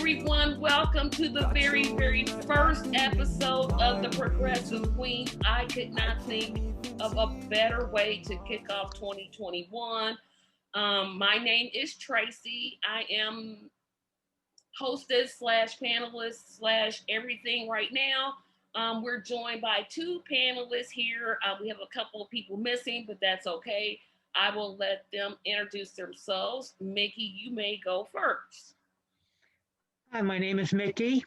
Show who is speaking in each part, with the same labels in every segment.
Speaker 1: everyone. Welcome to the very first episode of the Progressive Queen. I could not think of a better way to kick off 2021. My name is Tracy. I am hostess slash panelist slash everything right now. We're joined by two panelists here. We have a couple of people missing, but that's okay. I will let them introduce themselves. Mickey, you may go first.
Speaker 2: Hi, my name is Mickey.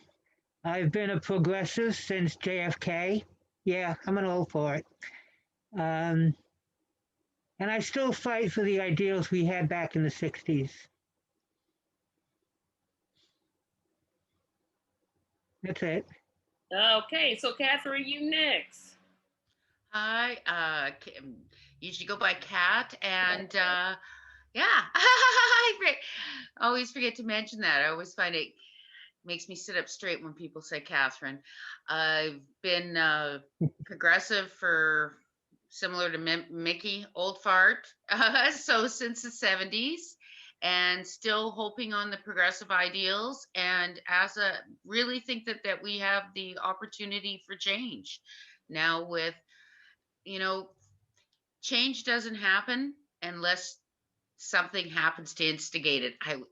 Speaker 2: I've been a progressive since JFK. Yeah, I'm an old fart. Um, and I still fight for the ideals we had back in the 60s. That's it.
Speaker 1: Okay, so Catherine, you next.
Speaker 3: Hi, usually go by Kat, and yeah, I always forget to mention that. I always find it makes me sit up straight when people say Catherine. I've been progressive for similar to Mickey, old fart, so since the 70s, and still hoping on the progressive ideals, and as a really think that we have the opportunity for change now with change doesn't happen unless something happens to instigate it. I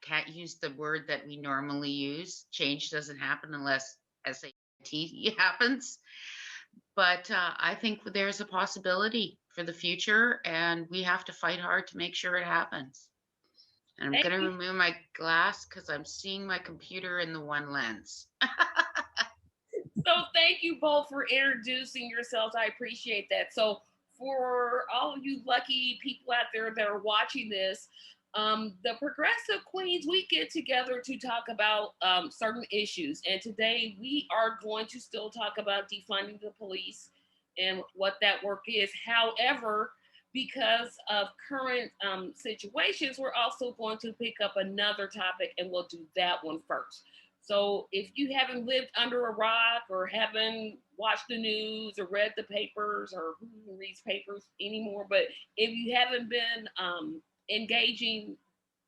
Speaker 3: can't use the word that we normally use. Change doesn't happen unless SAT happens. But I think there's a possibility for the future, and we have to fight hard to make sure it happens. And I'm going to remove my glass because I'm seeing my computer in the one lens.
Speaker 1: So thank you both for introducing yourselves. I appreciate that. So for all of you lucky people out there that are watching this, the Progressive Queens, we get together to talk about certain issues. And today we are going to still talk about defunding the police and what that work is. However, because of current situations, we're also going to pick up another topic and we'll do that one first. So if you haven't lived under a rock or haven't watched the news or read the papers, or who reads papers anymore, but if you haven't been engaging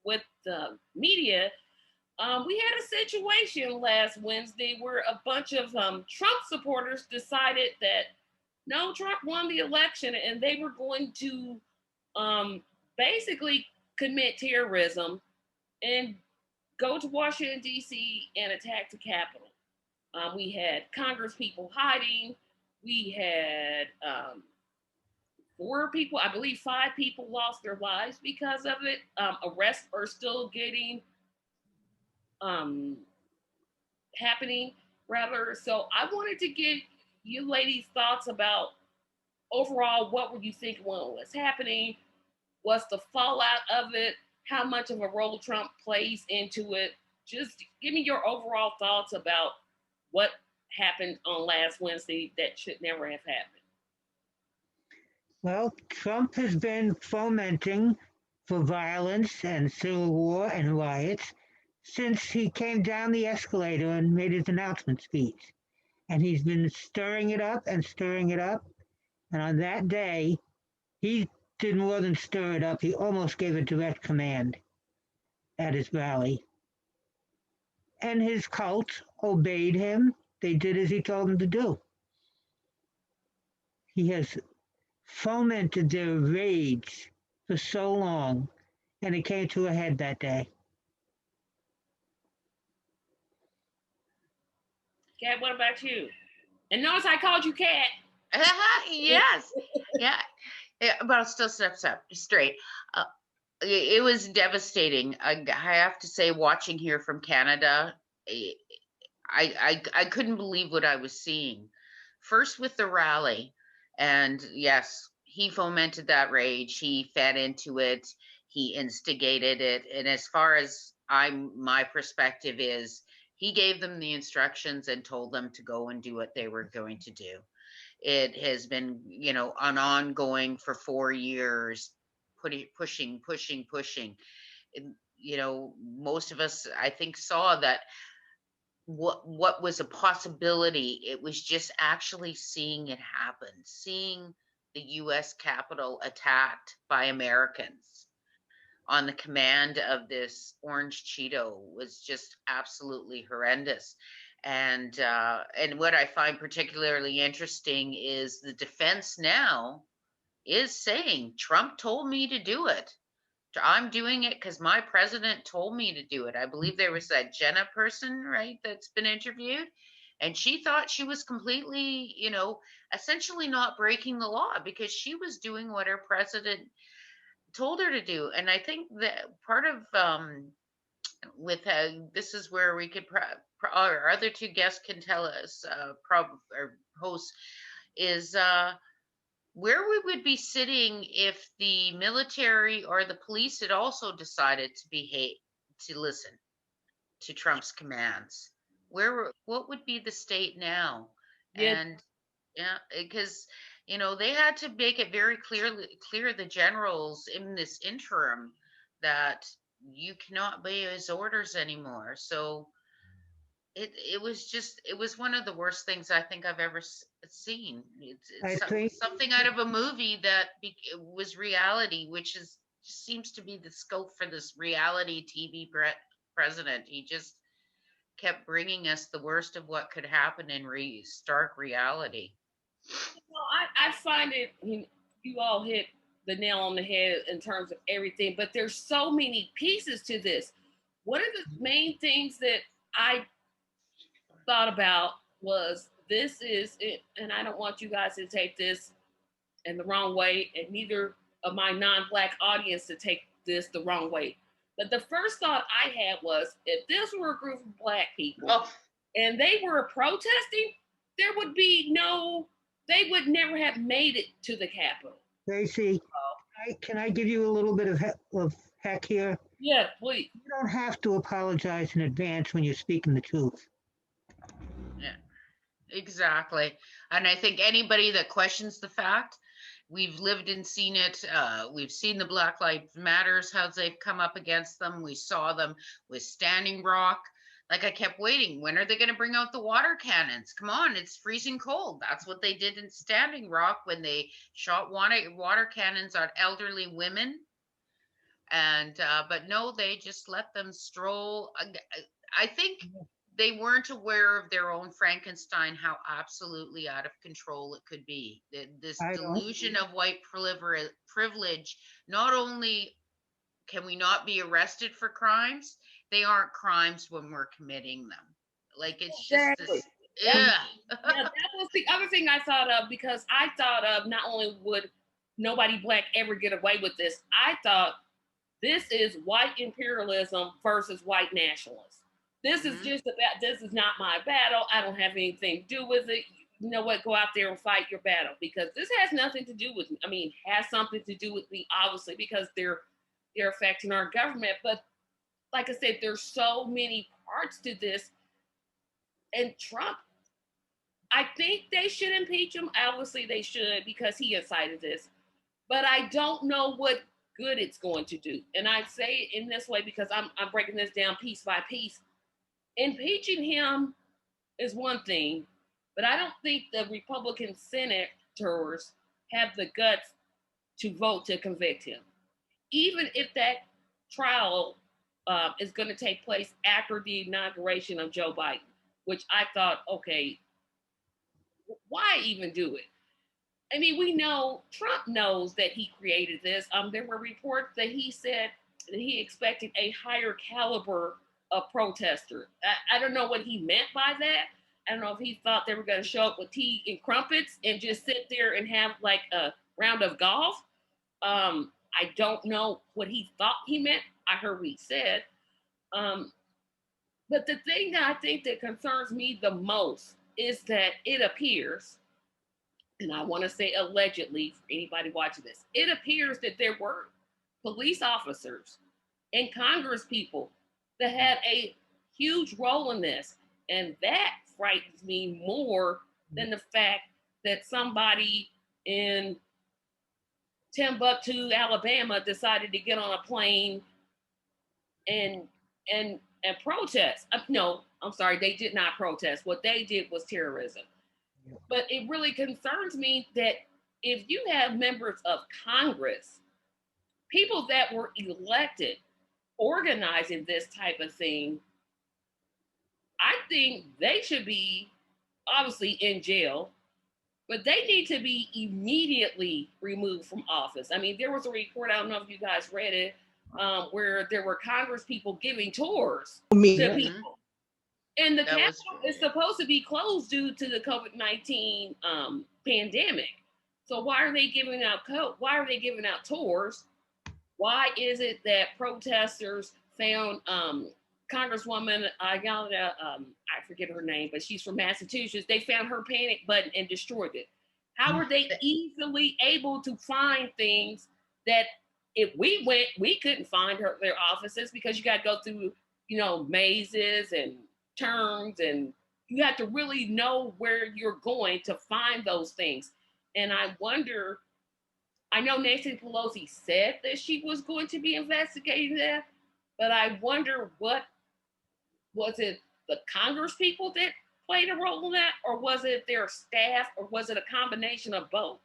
Speaker 1: with the media, we had a situation last Wednesday where a bunch of Trump supporters decided that no, Trump won the election and they were going to basically commit terrorism and go to Washington, D.C. and attack the Capitol. We had Congress people hiding. We had 4 people, I believe 5 people lost their lives because of it. Arrests are still getting happening, rather. So I wanted to get you ladies' thoughts about overall what were you thinking when it was happening? What's the fallout of it? How much of a role Trump plays into it? Just give me your overall thoughts about what happened on last Wednesday that should never have happened.
Speaker 2: Well, Trump has been fomenting for violence and civil war and riots since he came down the escalator and made his announcement speech. And he's been stirring it up and stirring it up. And on that day, he did more than stir it up. He almost gave a direct command at his rally. And his cult obeyed him. They did as he told them to do. He has fomented their rage for so long, and it came to a head that day.
Speaker 1: Kat, what about you? And notice I called you Kat.
Speaker 3: Yes. Yeah. But I'll still step straight. It was devastating. I have to say, watching here from Canada, I couldn't believe what I was seeing. First with the rally, and yes, he fomented that rage. He fed into it. He instigated it. And as far as my perspective is, he gave them the instructions and told them to go and do what they were going to do. It has been, an ongoing for 4 years, pushing. Most of us, I think, saw that what was a possibility. It was just actually seeing it happen, seeing the U.S. Capitol attacked by Americans on the command of this orange Cheeto was just absolutely horrendous. And what I find particularly interesting is the defense now is saying Trump told me to do it. I'm doing it because my president told me to do it. I believe there was that Jenna person, right, that's been interviewed, and she thought she was completely, essentially not breaking the law because she was doing what her president told her to do. And I think that part of with this is where we could our other two guests can tell us, or hosts, is where we would be sitting if the military or the police had also decided to listen to Trump's commands. What would be the state now?
Speaker 1: Yeah.
Speaker 3: And yeah, because they had to make it very clear, the generals in this interim, that you cannot obey his orders anymore. So it was one of the worst things I think I've ever seen.
Speaker 2: I
Speaker 3: It's
Speaker 2: think
Speaker 3: something out of a movie that it was reality, which just seems to be the scope for this reality TV president. He just kept bringing us the worst of what could happen in stark reality.
Speaker 1: Well, I find it, you all hit the nail on the head in terms of everything, but there's so many pieces to this. One of the main things that I thought about was this is it, and I don't want you guys to take this in the wrong way, and neither of my non-black audience to take this the wrong way. But the first thought I had was, if this were a group of black people and they were protesting, there would be they would never have made it to the Capitol.
Speaker 2: Tracy, can I give you a little bit of heck here?
Speaker 1: Yeah, please.
Speaker 2: You don't have to apologize in advance when you're speaking the truth.
Speaker 3: Yeah, exactly. And I think anybody that questions the fact, we've lived and seen it. We've seen the Black Lives Matters, how they've come up against them. We saw them with Standing Rock. Like, I kept waiting. When are they going to bring out the water cannons? Come on, it's freezing cold. That's what they did in Standing Rock when they shot water cannons on elderly women. And but no, they just let them stroll. I think they weren't aware of their own Frankenstein, how absolutely out of control it could be. This delusion of white privilege. Not only can we not be arrested for crimes, they aren't crimes when we're committing them. Like, it's just this, yeah.
Speaker 1: That was the other thing I thought of, because I thought of, not only would nobody black ever get away with this, I thought this is white imperialism versus white nationalists. This is just about, this is not my battle. I don't have anything to do with it. You know what? Go out there and fight your battle, because this has nothing to do with me. I mean, has something to do with me, obviously, because they're affecting our government. But like I said, there's so many parts to this. And Trump, I think they should impeach him. Obviously, they should, because he incited this. But I don't know what good it's going to do. And I say it in this way because I'm breaking this down piece by piece. Impeaching him is one thing, but I don't think the Republican senators have the guts to vote to convict him. Even if that trial is going to take place after the inauguration of Joe Biden, which I thought, okay, why even do it? I mean, we know Trump knows that he created this. There were reports that he said that he expected a higher caliber of protester. I don't know what he meant by that. I don't know if he thought they were going to show up with tea and crumpets and just sit there and have like a round of golf. I don't know what he thought he meant. I heard what he said. But the thing that I think that concerns me the most is that it appears, and I want to say allegedly for anybody watching this, it appears that there were police officers and Congress people that had a huge role in this. And that frightens me more than the fact that somebody in Timbuktu, Alabama decided to get on a plane and protest. No, I'm sorry, they did not protest. What they did was terrorism. But it really concerns me that if you have members of Congress people that were elected organizing this type of thing, I think they should be obviously in jail, but they need to be immediately removed from office. I mean, there was a report, I don't know if you guys read it, where there were Congress people giving tours to people. And the Capitol is supposed to be closed due to the COVID-19 pandemic. So why are they giving out tours? Why is it that protesters found Congresswoman Ayala, I forget her name, but she's from Massachusetts. They found her panic button and destroyed it. How were they easily able to find things that if we went, we couldn't find their offices, because you got to go through, mazes and turns, and you have to really know where you're going to find those things. And I wonder, I know Nancy Pelosi said that she was going to be investigating that, but I wonder, was it the Congress people that played a role in that, or was it their staff, or was it a combination of both?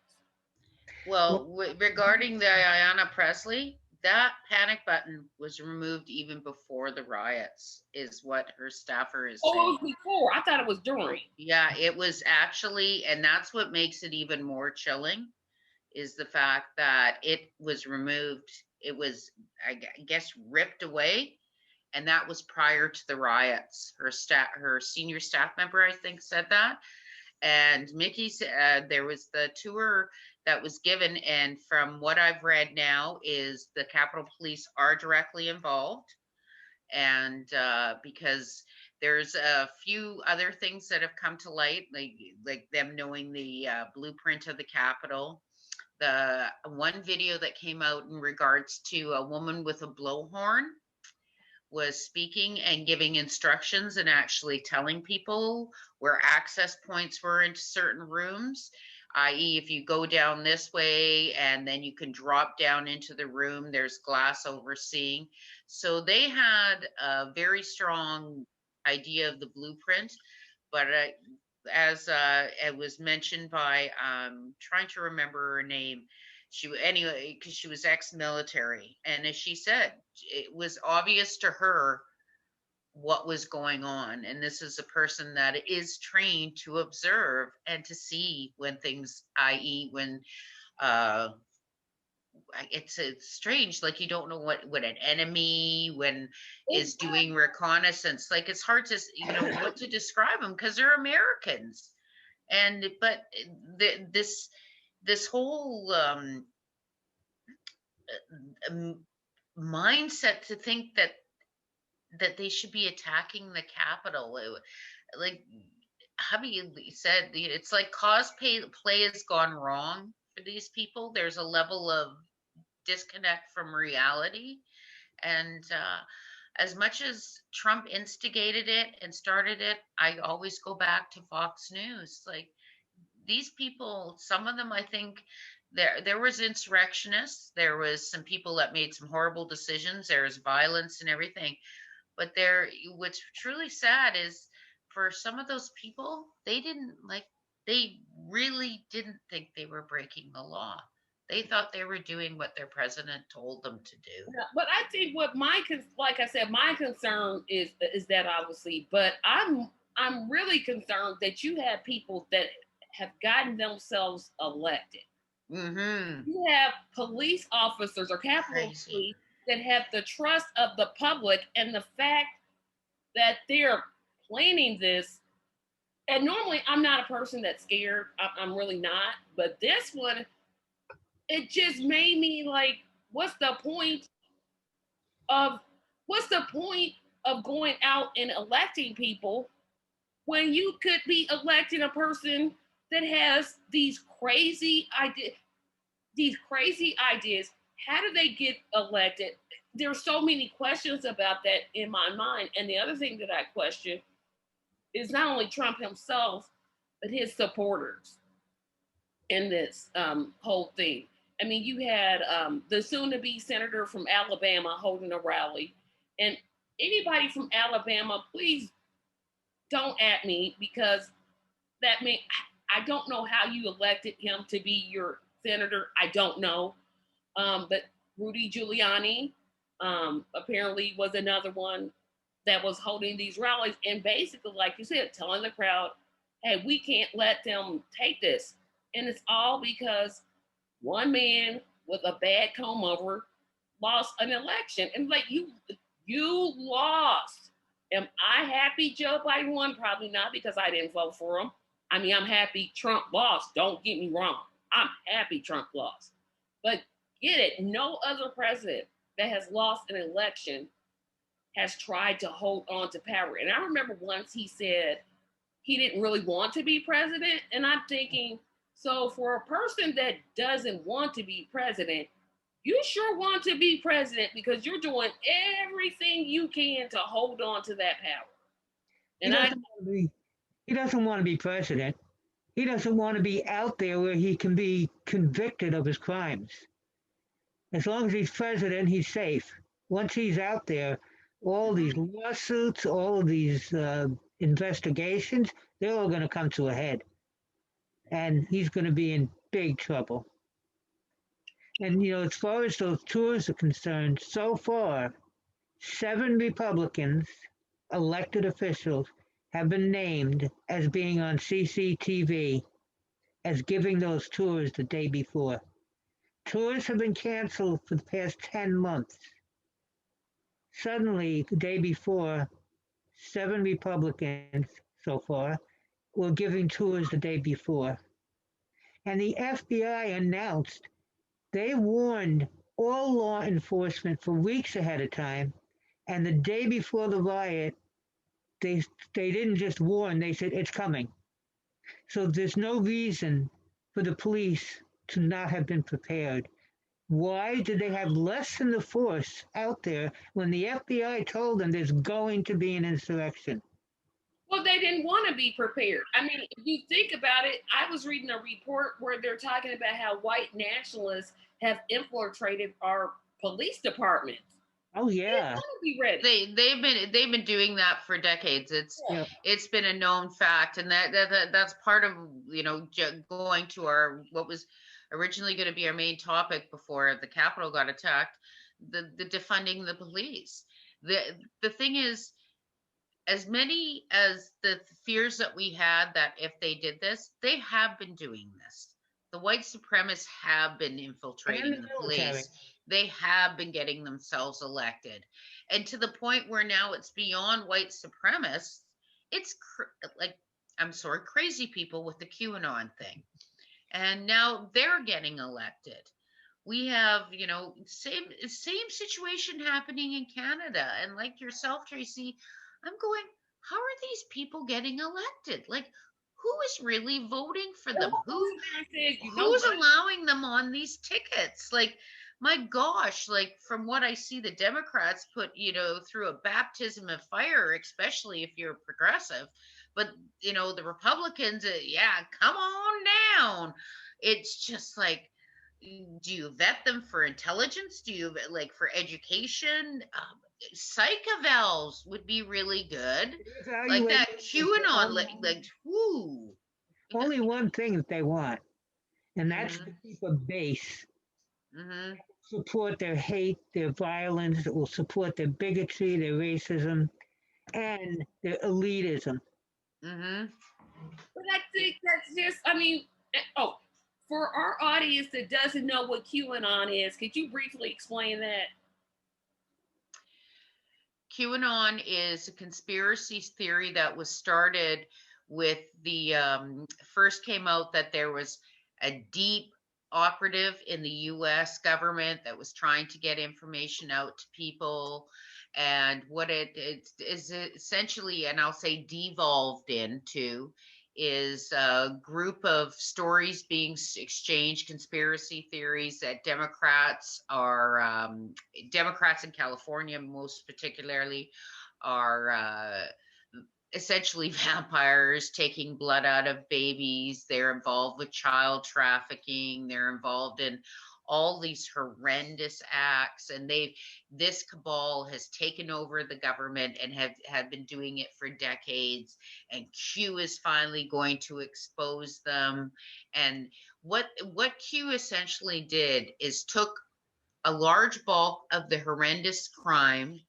Speaker 3: Well, regarding the Ayanna Pressley, that panic button was removed even before the riots, is what her staffer is saying.
Speaker 1: Oh, it was before. I thought it was during.
Speaker 3: Yeah, it was actually, and that's what makes it even more chilling, is the fact that it was removed. It was, I guess, ripped away, and that was prior to the riots. Her senior staff member, I think, said that. And Mickey said there was the tour that was given, and from what I've read now is the Capitol Police are directly involved, and because there's a few other things that have come to light, like them knowing the blueprint of the Capitol. The one video that came out in regards to a woman with a blowhorn was speaking and giving instructions and actually telling people where access points were into certain rooms, i.e. if you go down this way and then you can drop down into the room, there's glass overseeing. So they had a very strong idea of the blueprint, but as it was mentioned by, trying to remember her name, because she was ex-military, and as she said, it was obvious to her what was going on, and this is a person that is trained to observe and to see when things, i.e. when it's strange, like you don't know what an enemy is doing reconnaissance, like it's hard to what to describe them, because they're Americans. And but this whole mindset to think that they should be attacking the Capitol, like hubby said, it's like cosplay has gone wrong for these people. There's a level of disconnect from reality, and as much as Trump instigated it and started it, I always go back to Fox News. Like, these people, some of them, I think there was insurrectionists, there was some people that made some horrible decisions, there's violence and everything, but what's truly sad is for some of those people, they really didn't think they were breaking the law. They thought they were doing what their president told them to do.
Speaker 1: Yeah, but I think like I said, my concern is that, obviously, but I'm really concerned that you have people that have gotten themselves elected.
Speaker 3: Mm-hmm.
Speaker 1: You have police officers or Capitol Police that have the trust of the public, and the fact that they're planning this. And normally I'm not a person that's scared. I'm really not. But this one, it just made me like, what's the point of going out and electing people when you could be electing a person that has these crazy ideas? How do they get elected? There's so many questions about that in my mind. And the other thing that I question is not only Trump himself, but his supporters in this whole thing. I mean, you had the soon-to-be senator from Alabama holding a rally. And anybody from Alabama, please don't at me, because that means I don't know how you elected him to be your senator. I don't know. But Rudy Giuliani apparently was another one that was holding these rallies and basically, like you said, telling the crowd, hey, we can't let them take this. And it's all because one man with a bad comb over lost an election. And like you lost. Am I happy Joe Biden won? Probably not, because I didn't vote for him. I mean, I'm happy Trump lost. Don't get me wrong. I'm happy Trump lost. But get it, no other president that has lost an election has tried to hold on to power. And I remember once he said he didn't really want to be president. And I'm thinking, so for a person that doesn't want to be president, you sure want to be president because you're doing everything you can to hold on to that power.
Speaker 2: He doesn't want to be. He doesn't want to be president. He doesn't want to be out there where he can be convicted of his crimes. As long as he's president, he's safe. Once he's out there, all these lawsuits, all of these investigations, they're all going to come to a head. And he's going to be in big trouble. And, as far as those tours are concerned, so far, 7 Republicans, elected officials, have been named as being on CCTV as giving those tours the day before. Tours have been canceled for the past 10 months. Suddenly, the day before, 7 Republicans so far were giving tours the day before. And the FBI announced they warned all law enforcement for weeks ahead of time. And the day before the riot, they didn't just warn, they said it's coming. So there's no reason for the police to not have been prepared. Why did they have less than the force out there when the FBI told them there's going to be an insurrection?
Speaker 1: Well, they didn't want to be prepared. I mean, if you think about it, I was reading a report where they're talking about how white nationalists have infiltrated our police departments.
Speaker 2: Oh yeah,
Speaker 1: be ready.
Speaker 3: They've been doing that for decades. It's been a known fact, and that's part of going to our what was originally going to be our main topic before the Capitol got attacked, the defunding the police. The thing is, as many as the fears that we had that if they did this, they have been doing this. The white supremacists have been infiltrating the police. They have been getting themselves elected. And to the point where now it's beyond white supremacists, it's crazy people with the QAnon thing. And now they're getting elected. We have, same situation happening in Canada. And like yourself, Tracy, I'm going, how are these people getting elected? Like, who is really voting for them? Who's allowing them on these tickets? Like, my gosh, like from what I see, the Democrats put, through a baptism of fire, especially if you're progressive. But, the Republicans, come on down. It's just like, do you vet them for intelligence? Do you for education? Psych evals would be really good. Like that QAnon, whoo.
Speaker 2: Only one thing that they want, and that's to keep a base. Support their hate, their violence, it will support their bigotry, their racism, and their elitism.
Speaker 1: But I think that's just, for our audience that doesn't know what QAnon is, could you briefly explain that?
Speaker 3: QAnon is a conspiracy theory that was started with the first came out that there was a deep operative in the US government that was trying to get information out to people, and what it is essentially, and I'll say devolved into, is a group of stories being exchanged, conspiracy theories that Democrats in California most particularly are essentially vampires taking blood out of babies. They're involved with child trafficking. They're involved in all these horrendous acts, and this cabal has taken over the government and have been doing it for decades, and Q is finally going to expose them. And what Q essentially did is took a large bulk of the horrendous crimes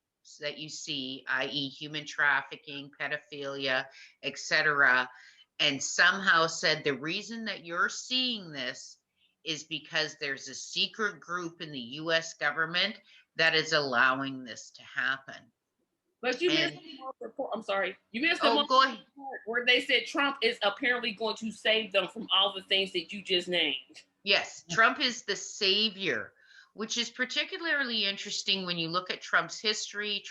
Speaker 3: that you see, i.e., human trafficking, pedophilia, etc., and somehow said the reason that you're seeing this is because there's a secret group in the US government that is allowing this to happen.
Speaker 1: But you missed
Speaker 3: And
Speaker 1: the report. I'm sorry. You missed the
Speaker 3: oh, go ahead.
Speaker 1: report where they said Trump is apparently going to save them from all the things that you just named.
Speaker 3: Yes, Trump is the savior, which is particularly interesting when you look at Trump's history.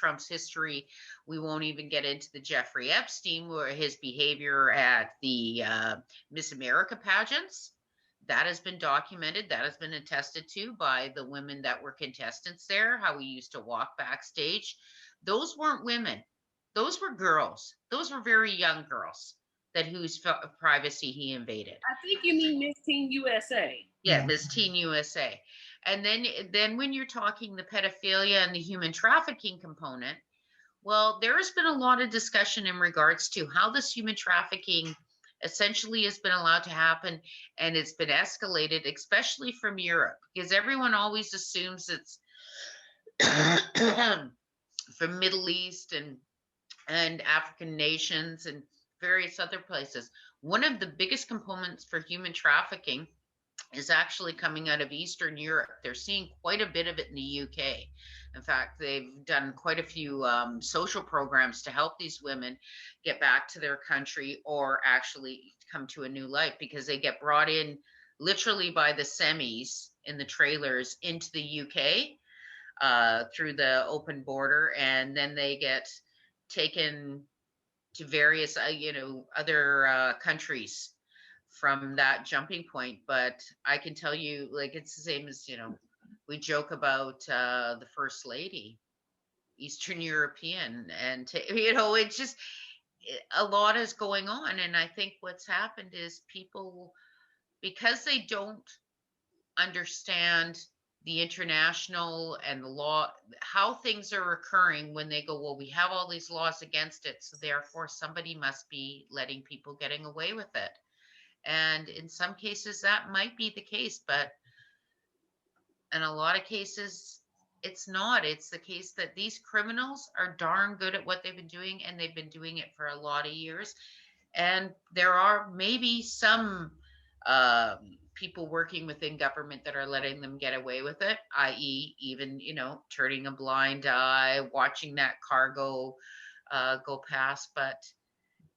Speaker 3: We won't even get into the Jeffrey Epstein, or his behavior at the Miss America pageants. That has been documented. That has been attested to by the women that were contestants there, how he used to walk backstage. Those weren't women. Those were girls. Those were very young girls that whose privacy he invaded.
Speaker 1: I think you mean Miss Teen USA.
Speaker 3: Yeah, Miss Teen USA. And then when you're talking the pedophilia and the human trafficking component, well, there has been a lot of discussion in regards to how this human trafficking essentially has been allowed to happen, and it's been escalated, especially from Europe, because everyone always assumes it's from Middle East and African nations and various other places. One of the biggest components for human trafficking is actually coming out of Eastern Europe. They're seeing quite a bit of it in the UK. In fact, they've done quite a few social programs to help these women get back to their country or actually come to a new life, because they get brought in literally by the semis in the trailers into the UK through the open border, and then they get taken to various other countries from that jumping point. But I can tell you, like, it's the same as, we joke about the first lady, Eastern European, and it's just a lot is going on. And I think what's happened is people, because they don't understand the international and the law, how things are occurring, when they go, well, we have all these laws against it, so therefore somebody must be letting people getting away with it. And in some cases that might be the case, but in a lot of cases it's not. It's the case that these criminals are darn good at what they've been doing, and they've been doing it for a lot of years. And there are maybe some people working within government that are letting them get away with it, i.e., even, turning a blind eye, watching that cargo go past. But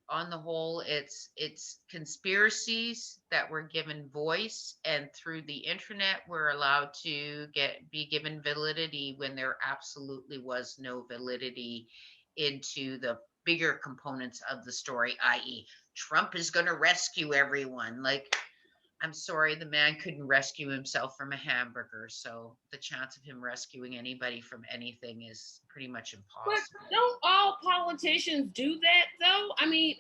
Speaker 3: on the whole, it's conspiracies that were given voice, and through the internet we're allowed to be given validity when there absolutely was no validity into the bigger components of the story, i.e., Trump is going to rescue everyone. Like, I'm sorry, the man couldn't rescue himself from a hamburger, so the chance of him rescuing anybody from anything is pretty much impossible.
Speaker 1: But don't all politicians do that, though? I mean,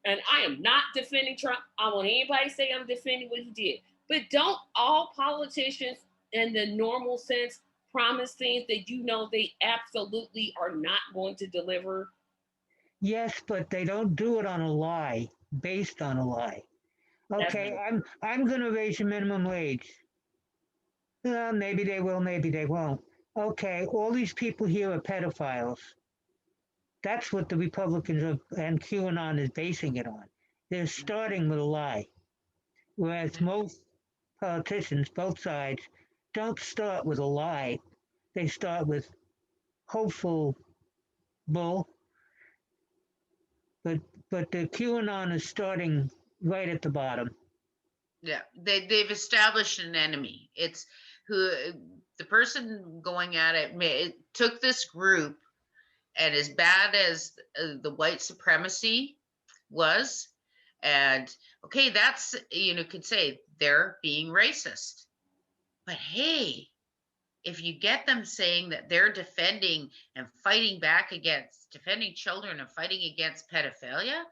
Speaker 1: and I am not defending Trump. I don't want anybody to say I'm defending what he did. But don't all politicians, in the normal sense, promise things that they absolutely are not going to deliver?
Speaker 2: Yes, but they don't do it on a lie, based on a lie. Okay, I'm going to raise the minimum wage. Maybe they will, maybe they won't. Okay, all these people here are pedophiles. That's what the Republicans and QAnon is basing it on. They're starting with a lie. Whereas most politicians, both sides, don't start with a lie. They start with hopeful bull. But the QAnon is starting right at the bottom.
Speaker 3: Yeah, they've established an enemy. It's who the person going at it took this group, and as bad as the white supremacy was, and okay, that's, could say they're being racist, but hey, if you get them saying that they're defending and fighting back against defending children and fighting against pedophilia,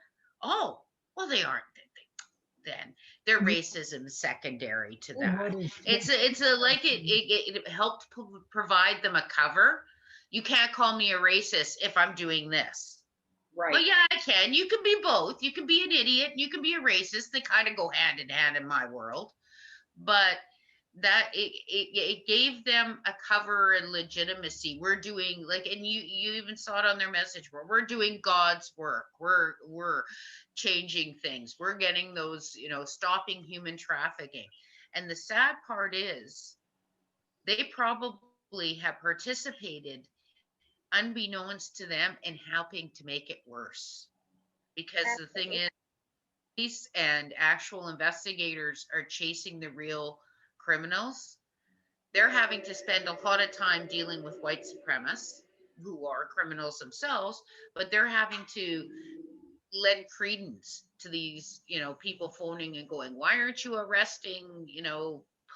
Speaker 3: oh, well, they aren't. Then their racism is secondary to that. It helped provide them a cover. You can't call me a racist if I'm doing this.
Speaker 1: Right.
Speaker 3: Well, yeah, I can. You can be both. You can be an idiot and you can be a racist. They kind of go hand in hand in my world. But that it gave them a cover and legitimacy. We're doing like, and you even saw it on their message board. We're doing God's work. We're changing things. We're getting those, stopping human trafficking. And the sad part is they probably have participated unbeknownst to them in helping to make it worse. Because the thing is, police and actual investigators are chasing the real criminals. They're having to spend a lot of time dealing with white supremacists who are criminals themselves, but they're having to lend credence to these, people phoning and going, why aren't you arresting,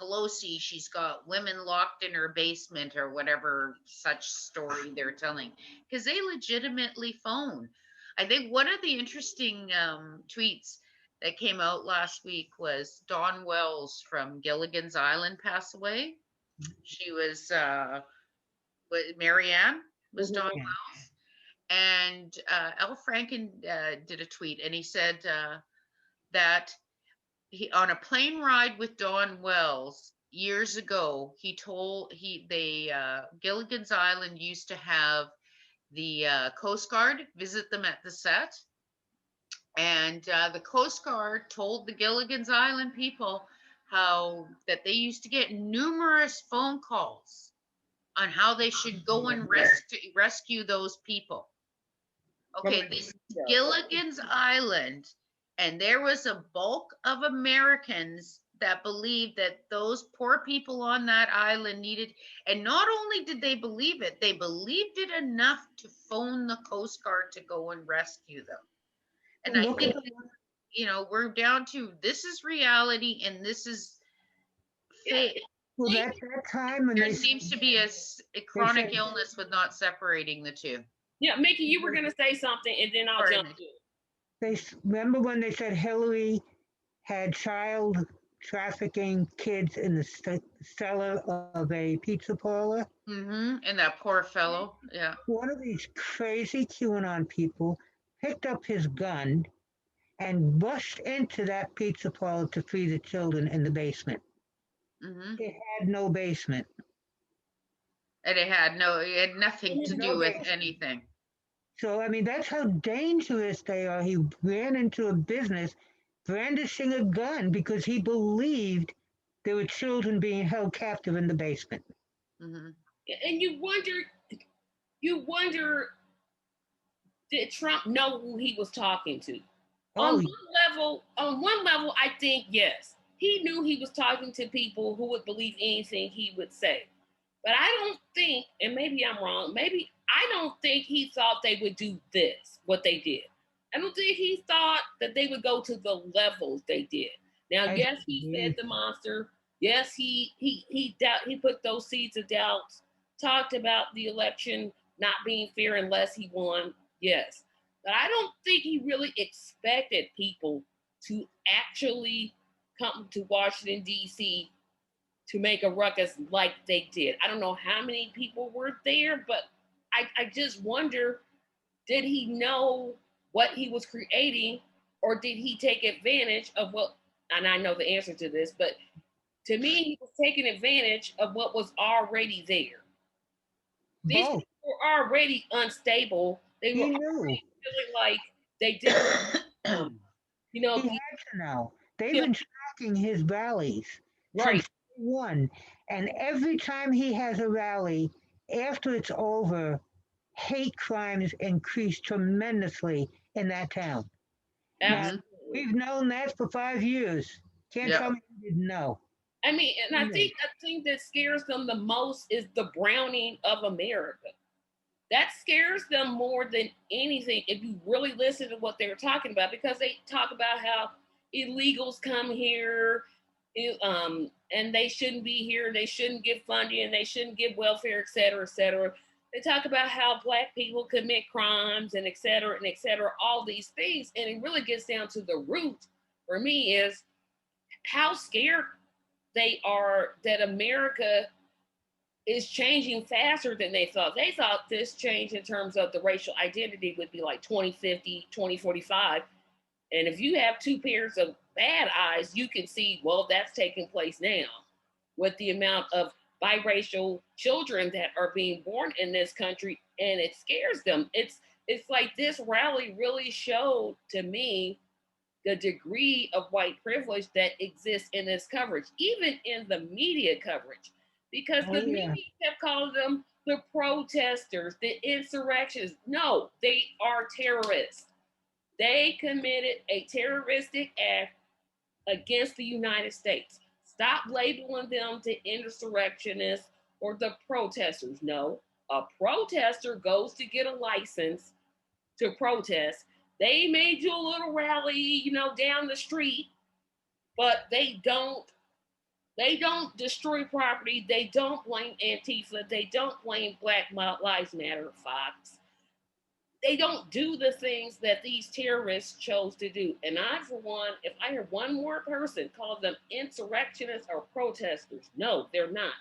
Speaker 3: Pelosi? She's got women locked in her basement or whatever such story they're telling, because they legitimately phone. I think one of the interesting tweets that came out last week was Dawn Wells from Gilligan's Island passed away. She was Marianne was Dawn Wells, and Al Franken did a tweet, and he said that he, on a plane ride with Dawn Wells years ago, Gilligan's Island used to have the Coast Guard visit them at the set, and the Coast Guard told the Gilligan's Island people how that they used to get numerous phone calls on how they should go and rescue those people. Okay, this is Gilligan's Island, and there was a bulk of Americans that believed that those poor people on that island needed, and not only did they believe it, they believed it enough to phone the Coast Guard to go and rescue them. And I think, we're down to, this is reality and this is fake.
Speaker 2: Well, at that time, when
Speaker 3: there seems to be a chronic illness with not separating the two.
Speaker 1: Yeah, Mickey, you were going to say something, and then I'll jump in.
Speaker 2: They remember when they said Hillary had child trafficking kids in the cellar of a pizza parlor?
Speaker 3: Mm-hmm. And that poor fellow, yeah.
Speaker 2: One of these crazy QAnon people picked up his gun and rushed into that pizza parlor to free the children in the basement.
Speaker 3: Mm-hmm.
Speaker 2: It had no basement.
Speaker 3: And it had nothing to do with anything.
Speaker 2: So, I mean, that's how dangerous they are. He ran into a business brandishing a gun because he believed there were children being held captive in the basement.
Speaker 3: Mm-hmm.
Speaker 1: And you wonder, did Trump know who he was talking to? On one level, I think yes. He knew he was talking to people who would believe anything he would say. But I don't think, and maybe I'm wrong, I don't think he thought they would do this, what they did. I don't think he thought that they would go to the levels they did. Now, yes, he fed the monster. Yes, he put those seeds of doubt, talked about the election not being fair unless he won. Yes. But I don't think he really expected people to actually come to Washington, D.C. to make a ruckus like they did. I don't know how many people were there, but I just wonder, did he know what he was creating, or did he take advantage of what, and I know the answer to this, but to me, he was taking advantage of what was already there. These people were already unstable. They were already feeling like they didn't,
Speaker 2: He had to know. They've been tracking his rallies since one, and every time he has a rally, after it's over, hate crimes increase tremendously in that town.
Speaker 1: Absolutely.
Speaker 2: Now, we've known that for 5 years. Can't tell me you didn't know.
Speaker 1: I mean, and I think the thing that scares them the most is the browning of America. That scares them more than anything if you really listen to what they're talking about, because they talk about how illegals come here and they shouldn't be here, they shouldn't get funding, and they shouldn't get welfare, et cetera, et cetera. They talk about how Black people commit crimes and et cetera, all these things. And it really gets down to the root for me is how scared they are that America is changing faster than they thought. They thought this change in terms of the racial identity would be like 2050, 2045. And if you have two pairs of bad eyes, you can see, well, that's taking place now. with the amount of biracial children that are being born in this country, and it scares them. It's like this rally really showed to me the degree of white privilege that exists in this coverage, even in the media coverage, because
Speaker 2: Oh
Speaker 1: the
Speaker 2: yeah.
Speaker 1: media kept calling them the protesters, the insurrectionists. No, they are terrorists. They committed a terroristic act against the United States. Stop labeling them the insurrectionists or the protesters. No, a protester goes to get a license to protest. They may do a little rally, down the street, but they don't destroy property. They don't blame Antifa. They don't blame Black Lives Matter, Fox. They don't do the things that these terrorists chose to do. And I, for one, if I hear one more person call them insurrectionists or protesters, no, they're not.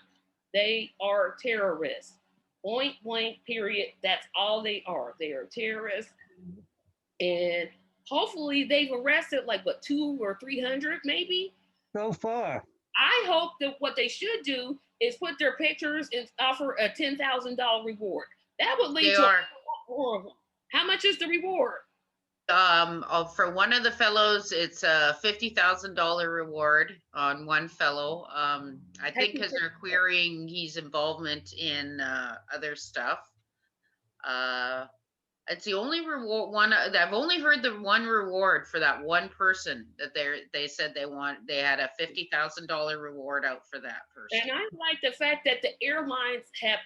Speaker 1: They are terrorists. Point blank, period. That's all they are. They are terrorists. And hopefully they've arrested like what, 200 or 300 maybe.
Speaker 2: So far.
Speaker 1: I hope that what they should do is put their pictures and offer a $10,000 reward. That would lead
Speaker 3: They
Speaker 1: to
Speaker 3: are.
Speaker 1: How much is the reward?
Speaker 3: For one of the fellows, it's a $50,000 reward on one fellow. I think because they're querying his involvement in other stuff. It's the only reward one. I've only heard the one reward for that one person that they said they had a $50,000 reward out for that person.
Speaker 1: And I like the fact that the airlines have,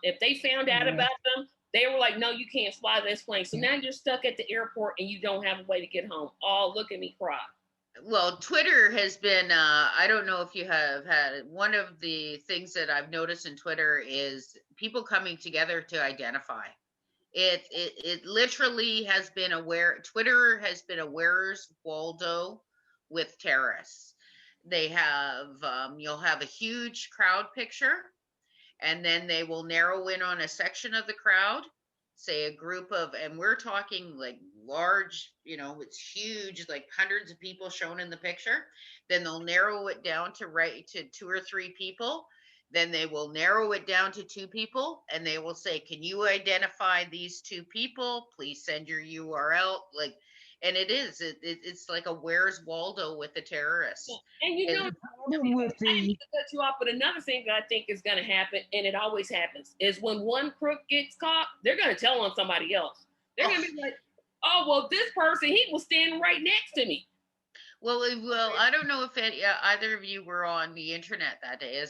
Speaker 1: if they found out about them, they were like, no, you can't fly this plane. So now you're stuck at the airport and you don't have a way to get home. Oh, look at me cry.
Speaker 3: Well, Twitter has been, I don't know if you have had, one of the things that I've noticed in Twitter is people coming together to identify. It literally has been Twitter has been a Where's Waldo with terrorists. They have, you'll have a huge crowd picture, and then they will narrow in on a section of the crowd, say a group of, and we're talking like large, it's huge, like hundreds of people shown in the picture. Then they'll narrow it down to 2 or 3 people. Then they will narrow it down to 2 people, and they will say, can you identify these 2 people? Please send your URL. And it's like a Where's Waldo with the terrorists.
Speaker 1: And
Speaker 2: the problem with
Speaker 1: I need to cut you off, but another thing that I think is going to happen, and it always happens, is when one crook gets caught, they're going to tell on somebody else. They're going to be like, oh, well, this person, he was standing right next to me.
Speaker 3: Well, I don't know if either of you were on the internet that day.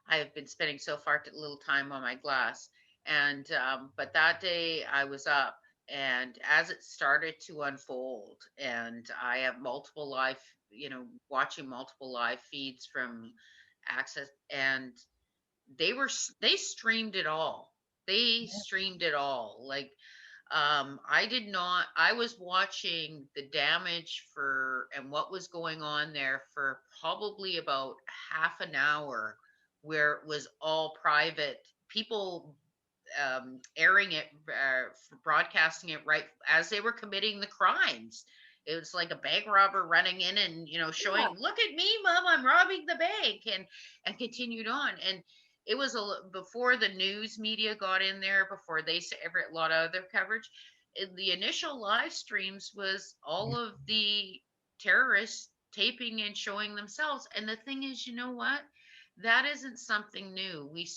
Speaker 3: I have been spending so far little time on my glass, and but that day I was up, and as it started to unfold, and I have multiple live, watching multiple live feeds from Access, and they streamed it all. They streamed it all. Like, I was watching the damage and what was going on there for probably about half an hour, where it was all private people airing it, broadcasting it right as they were committing the crimes. It was like a bank robber running in and showing, look at me, Mom, I'm robbing the bank, and continued on. And it was before the news media got in there, before they said a lot of other coverage. The initial live streams was all of the terrorists taping and showing themselves. And the thing is, you know what? That isn't something new. We've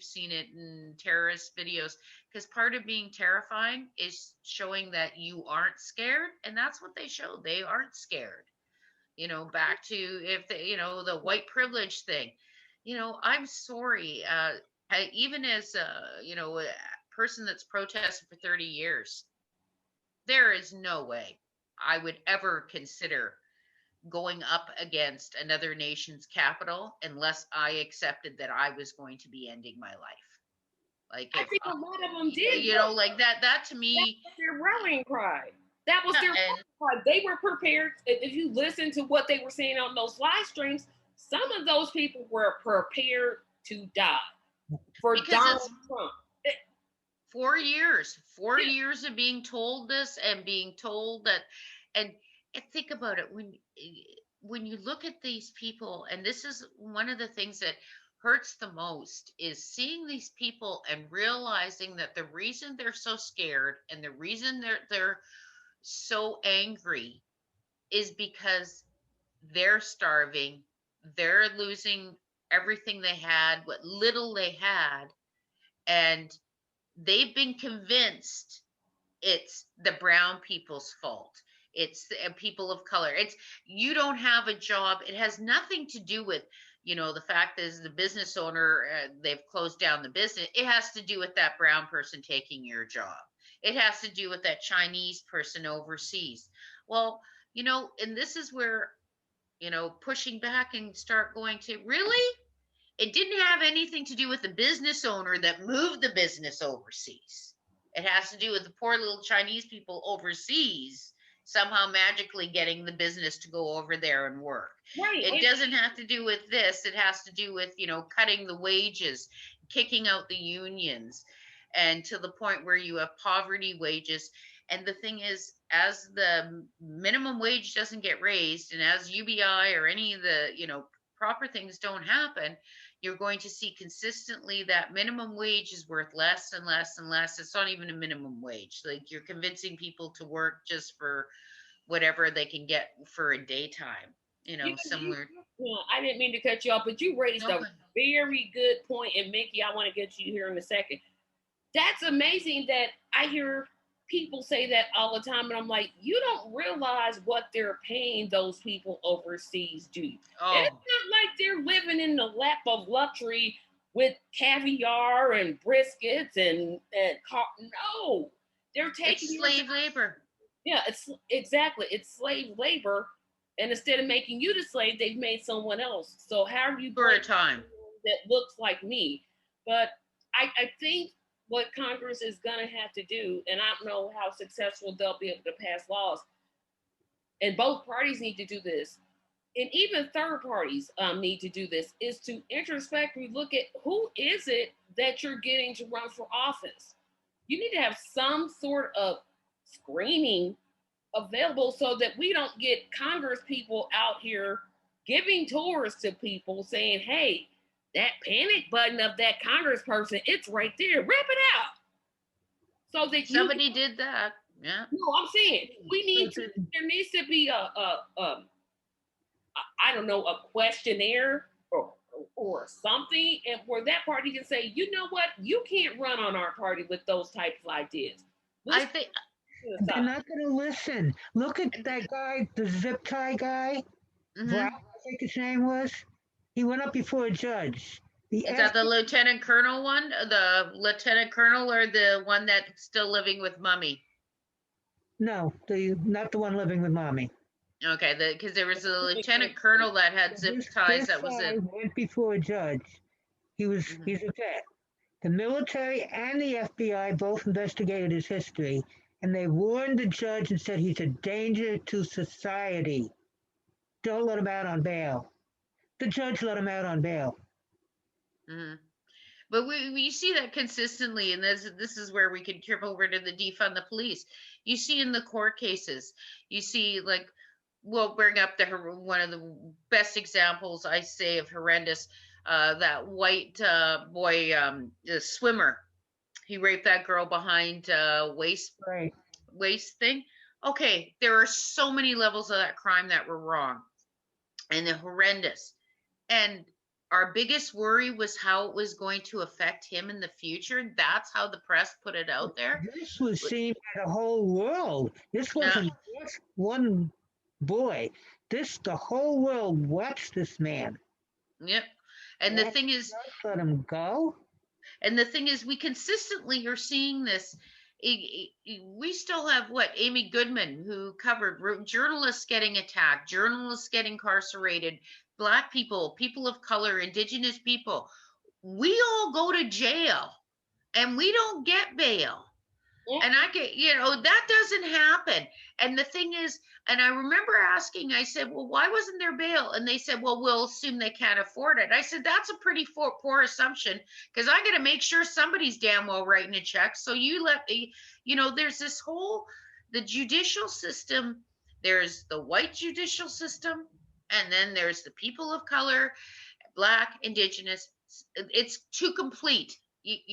Speaker 3: seen it in terrorist videos, because part of being terrifying is showing that you aren't scared. And that's what they show. They aren't scared. Back to if the white privilege thing, I'm sorry. Even as a person that's protested for 30 years, there is no way I would ever consider going up against another nation's capital unless I accepted that I was going to be ending my life. Like,
Speaker 1: I think a lot of them did.
Speaker 3: Like that to me.
Speaker 1: That was their rallying cry. That was their rallying cry. They were prepared. If you listen to what they were saying on those live streams, some of those people were prepared to die for Donald Trump.
Speaker 3: 4 years, 4 years of being told this and being told that, and think about it, when you look at these people, and this is one of the things that hurts the most, is seeing these people and realizing that the reason they're so scared and the reason they're so angry is because they're starving, they're losing everything they had, what little they had, and they've been convinced it's the brown people's fault. It's people of color. It's you don't have a job. It has nothing to do with, the fact is the business owner, they've closed down the business. It has to do with that brown person taking your job. It has to do with that Chinese person overseas. Well, and this is where, pushing back and start going to really, it didn't have anything to do with the business owner that moved the business overseas. It has to do with the poor little Chinese people overseas somehow magically getting the business to go over there and work.
Speaker 1: Right.
Speaker 3: It doesn't have to do with this. It has to do with, cutting the wages, kicking out the unions, and to the point where you have poverty wages. And the thing is, as the minimum wage doesn't get raised, and as UBI or any of the, proper things don't happen, you're going to see consistently that minimum wage is worth less and less and less. It's not even a minimum wage. Like, you're convincing people to work just for whatever they can get for a daytime, similar.
Speaker 1: I didn't mean to cut you off, but you raised
Speaker 3: No,
Speaker 1: a very good point. And Mickey, I want to get you here in a second. That's amazing that I hear people say that all the time. And I'm like, you don't realize what they're paying those people overseas do.
Speaker 3: Oh,
Speaker 1: It's not like they're living in the lap of luxury with caviar and briskets and no, they're taking
Speaker 3: it's slave labor.
Speaker 1: Yeah, it's exactly, it's slave labor. And instead of making you the slave, they've made someone else. So how are you
Speaker 3: For a time
Speaker 1: that looks like me? But I think what Congress is going to have to do, and I don't know how successful they'll be able to pass laws, and both parties need to do this, and even third parties need to do this, is to introspectively look at who is it that you're getting to run for office. You need to have some sort of screening available so that we don't get Congress people out here giving tours to people saying, hey, that panic button of that Congress person, it's right there. Rip it out. So that
Speaker 3: somebody did that. Yeah.
Speaker 1: No, I'm saying there needs to be I don't know, a questionnaire or something, and where that party can say, you know what, you can't run on our party with those types of ideas.
Speaker 3: I think
Speaker 2: they're not going to listen. Look at that guy, the zip tie guy. Brown, I think his name was. He went up before a judge.
Speaker 3: Is that the lieutenant colonel one? The lieutenant colonel, or the one that's still living with mommy?
Speaker 2: No, not the one living with mommy.
Speaker 3: Okay, because there was a lieutenant colonel that had zip ties. That was it.
Speaker 2: Went before a judge. He's a vet. The military and the FBI both investigated his history, and they warned the judge and said he's a danger to society. Don't let him out on bail. The judge let him out on bail.
Speaker 3: Mm-hmm. But we see that consistently, and this is where we can trip over to the defund the police. You see in the court cases, you see, like, we'll bring up one of the best examples I say of horrendous, that white boy, the swimmer. He raped that girl behind waist thing. Okay, there are so many levels of that crime that were wrong and they're horrendous. And our biggest worry was how it was going to affect him in the future. That's how the press put it out there.
Speaker 2: This was seen by the whole world. This wasn't just one boy. The whole world watched this man.
Speaker 3: Yep. And the thing is,
Speaker 2: let him go.
Speaker 3: And the thing is, we consistently are seeing this. We still have Amy Goodman, who covered journalists getting attacked, journalists getting incarcerated, Black people, people of color, Indigenous people. We all go to jail and we don't get bail. Yeah. And that doesn't happen. And the thing is, and I remember asking, I said, well, why wasn't there bail? And they said, well, we'll assume they can't afford it. I said, that's a pretty poor assumption, because I got to make sure somebody's damn well writing a check. So there's this whole, the judicial system, there's the white judicial system, And then there's the people of color, Black, Indigenous. It's two complete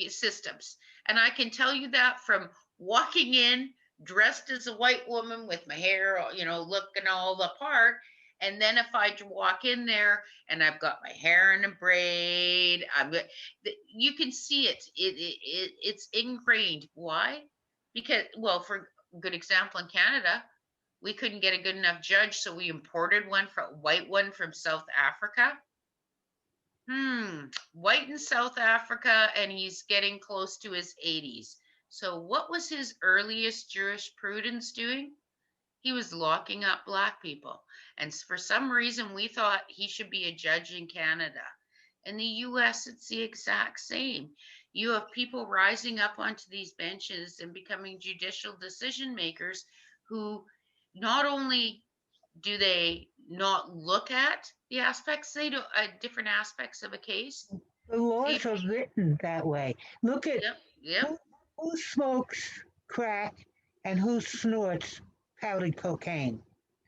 Speaker 3: systems. And I can tell you that from walking in dressed as a white woman with my hair, looking all the part. And then if I walk in there and I've got my hair in a braid, you can see it. It's ingrained. Why? Because, well, for a good example, in Canada, we couldn't get a good enough judge, so we imported white one from South Africa. White in South Africa, and he's getting close to his 80s. So what was his earliest jurisprudence doing? He was locking up Black people. And for some reason, we thought he should be a judge in Canada. In the US, it's the exact same. You have people rising up onto these benches and becoming judicial decision makers who not only do they not look at the aspects, they do different aspects of a case.
Speaker 2: The laws are written that way. Look at
Speaker 3: Yep.
Speaker 2: who smokes crack and who snorts powdered cocaine.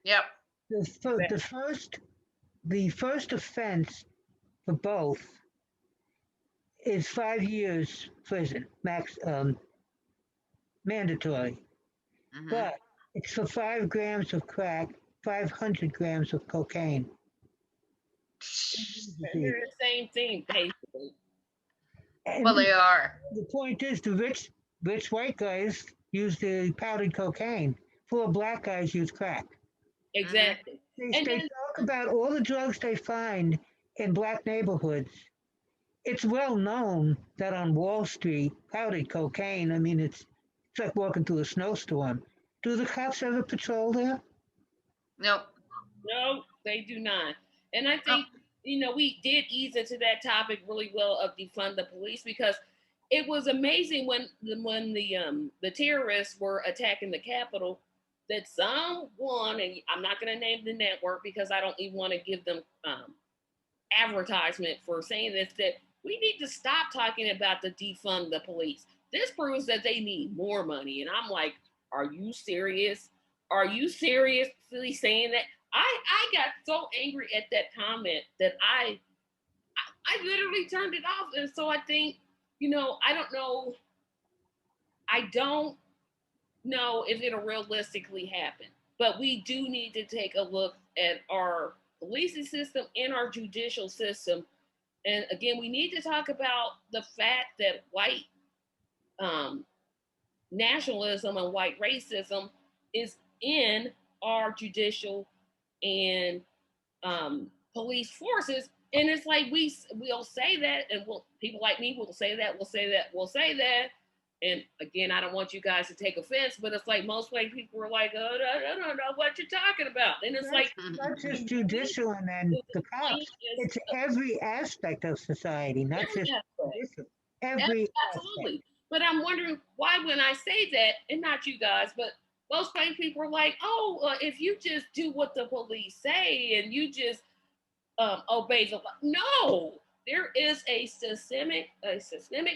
Speaker 3: Yep.
Speaker 2: The first offense for both is 5 years prison, mandatory.
Speaker 3: Mhm.
Speaker 2: But it's for 5 grams of crack, 500 grams of cocaine.
Speaker 1: They're the same thing, basically.
Speaker 2: And
Speaker 3: Well, they are.
Speaker 2: the point is, the rich white guys use the powdered cocaine. Poor Black guys use crack.
Speaker 1: Exactly.
Speaker 2: They talk about all the drugs they find in Black neighborhoods. It's well known that on Wall Street, powdered cocaine, I mean, it's like walking through a snowstorm. Do the cops ever patrol there?
Speaker 3: Nope.
Speaker 1: No, they do not. And I think, we did ease into that topic really well of defund the police, because it was amazing when the terrorists were attacking the Capitol, that someone, and I'm not going to name the network because I don't even want to give them advertisement for saying this, that we need to stop talking about the defund the police. This proves that they need more money. And I'm like, are you serious? Are you seriously saying that? I got so angry at that comment that I literally turned it off. And so I think, I don't know if it'll realistically happen, but we do need to take a look at our policing system and our judicial system. And again, we need to talk about the fact that white nationalism and white racism is in our judicial and police forces. And it's like we'll say that, and people like me will say that, we'll say that. And again, I don't want you guys to take offense, but it's like most white people are like, oh, I don't know what you're talking about. And it's like,
Speaker 2: not just judicial and then the cops. It's every aspect of society, not just judicial. Every
Speaker 1: absolutely. Aspect. But I'm wondering why, when I say that, and not you guys, but most white people are like, oh, if you just do what the police say and you just obey the law. No, there is a systemic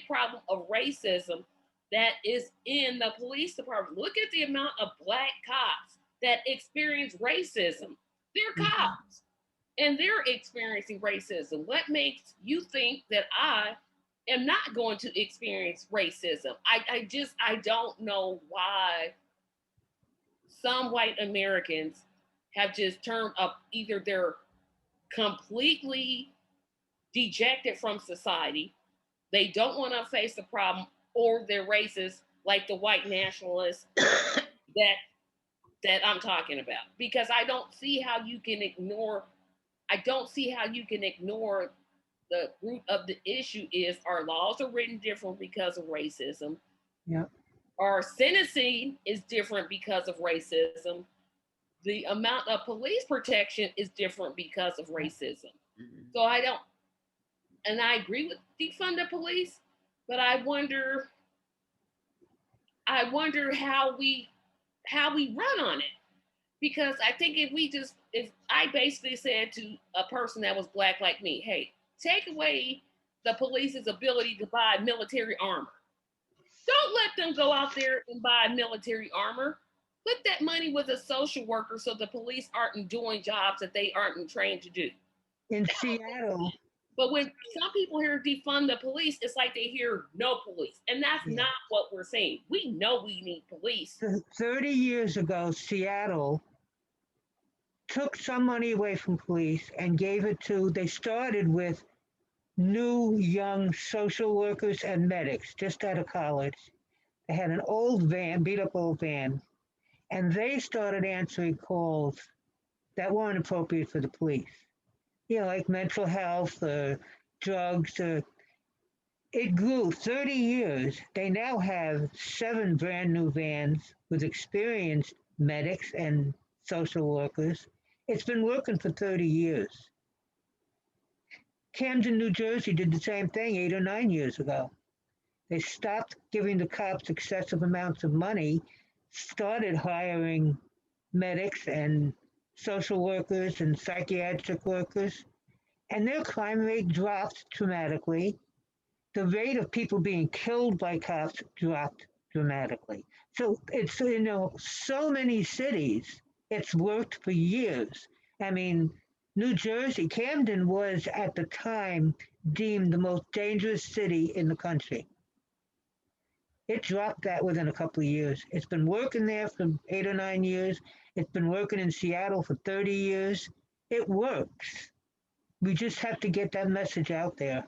Speaker 1: problem of racism that is in the police department. Look at the amount of Black cops that experience racism. They're cops, and they're experiencing racism. What makes you think that I am not going to experience racism? I don't know why some white Americans have just turned up. Either they're completely dejected from society, they don't want to face the problem, or they're racist, like the white nationalists that I'm talking about. Because I don't see how you can ignore the root of the issue is our laws are written different because of racism.
Speaker 2: Yeah.
Speaker 1: Our sentencing is different because of racism. The amount of police protection is different because of racism. Mm-hmm. So I agree with defund the police, but I wonder how we run on it. Because I think if I basically said to a person that was Black like me, hey, take away the police's ability to buy military armor. Don't let them go out there and buy military armor. Put that money with a social worker so the police aren't doing jobs that they aren't trained to do.
Speaker 2: In Seattle,
Speaker 1: But when some people hear defund the police, it's like they hear no police. And that's
Speaker 2: yeah,
Speaker 1: not what we're saying. We know we need police.
Speaker 2: 30 years ago, Seattle took some money away from police and gave it to, they started with new young social workers and medics just out of college. They had an old van, beat up old van, and they started answering calls that weren't appropriate for the police. You know, like mental health, drugs. It grew 30 years. They now have 7 brand new vans with experienced medics and social workers. It's been working for 30 years. Camden, New Jersey did the same thing 8 or 9 years ago. They stopped giving the cops excessive amounts of money, started hiring medics and social workers and psychiatric workers, and their crime rate dropped dramatically. The rate of people being killed by cops dropped dramatically. So it's, so many cities, it's worked for years. I mean, New Jersey, Camden was at the time deemed the most dangerous city in the country. It dropped that within a couple of years. It's been working there for 8 or 9 years. It's been working in Seattle for 30 years. It works. We just have to get that message out there.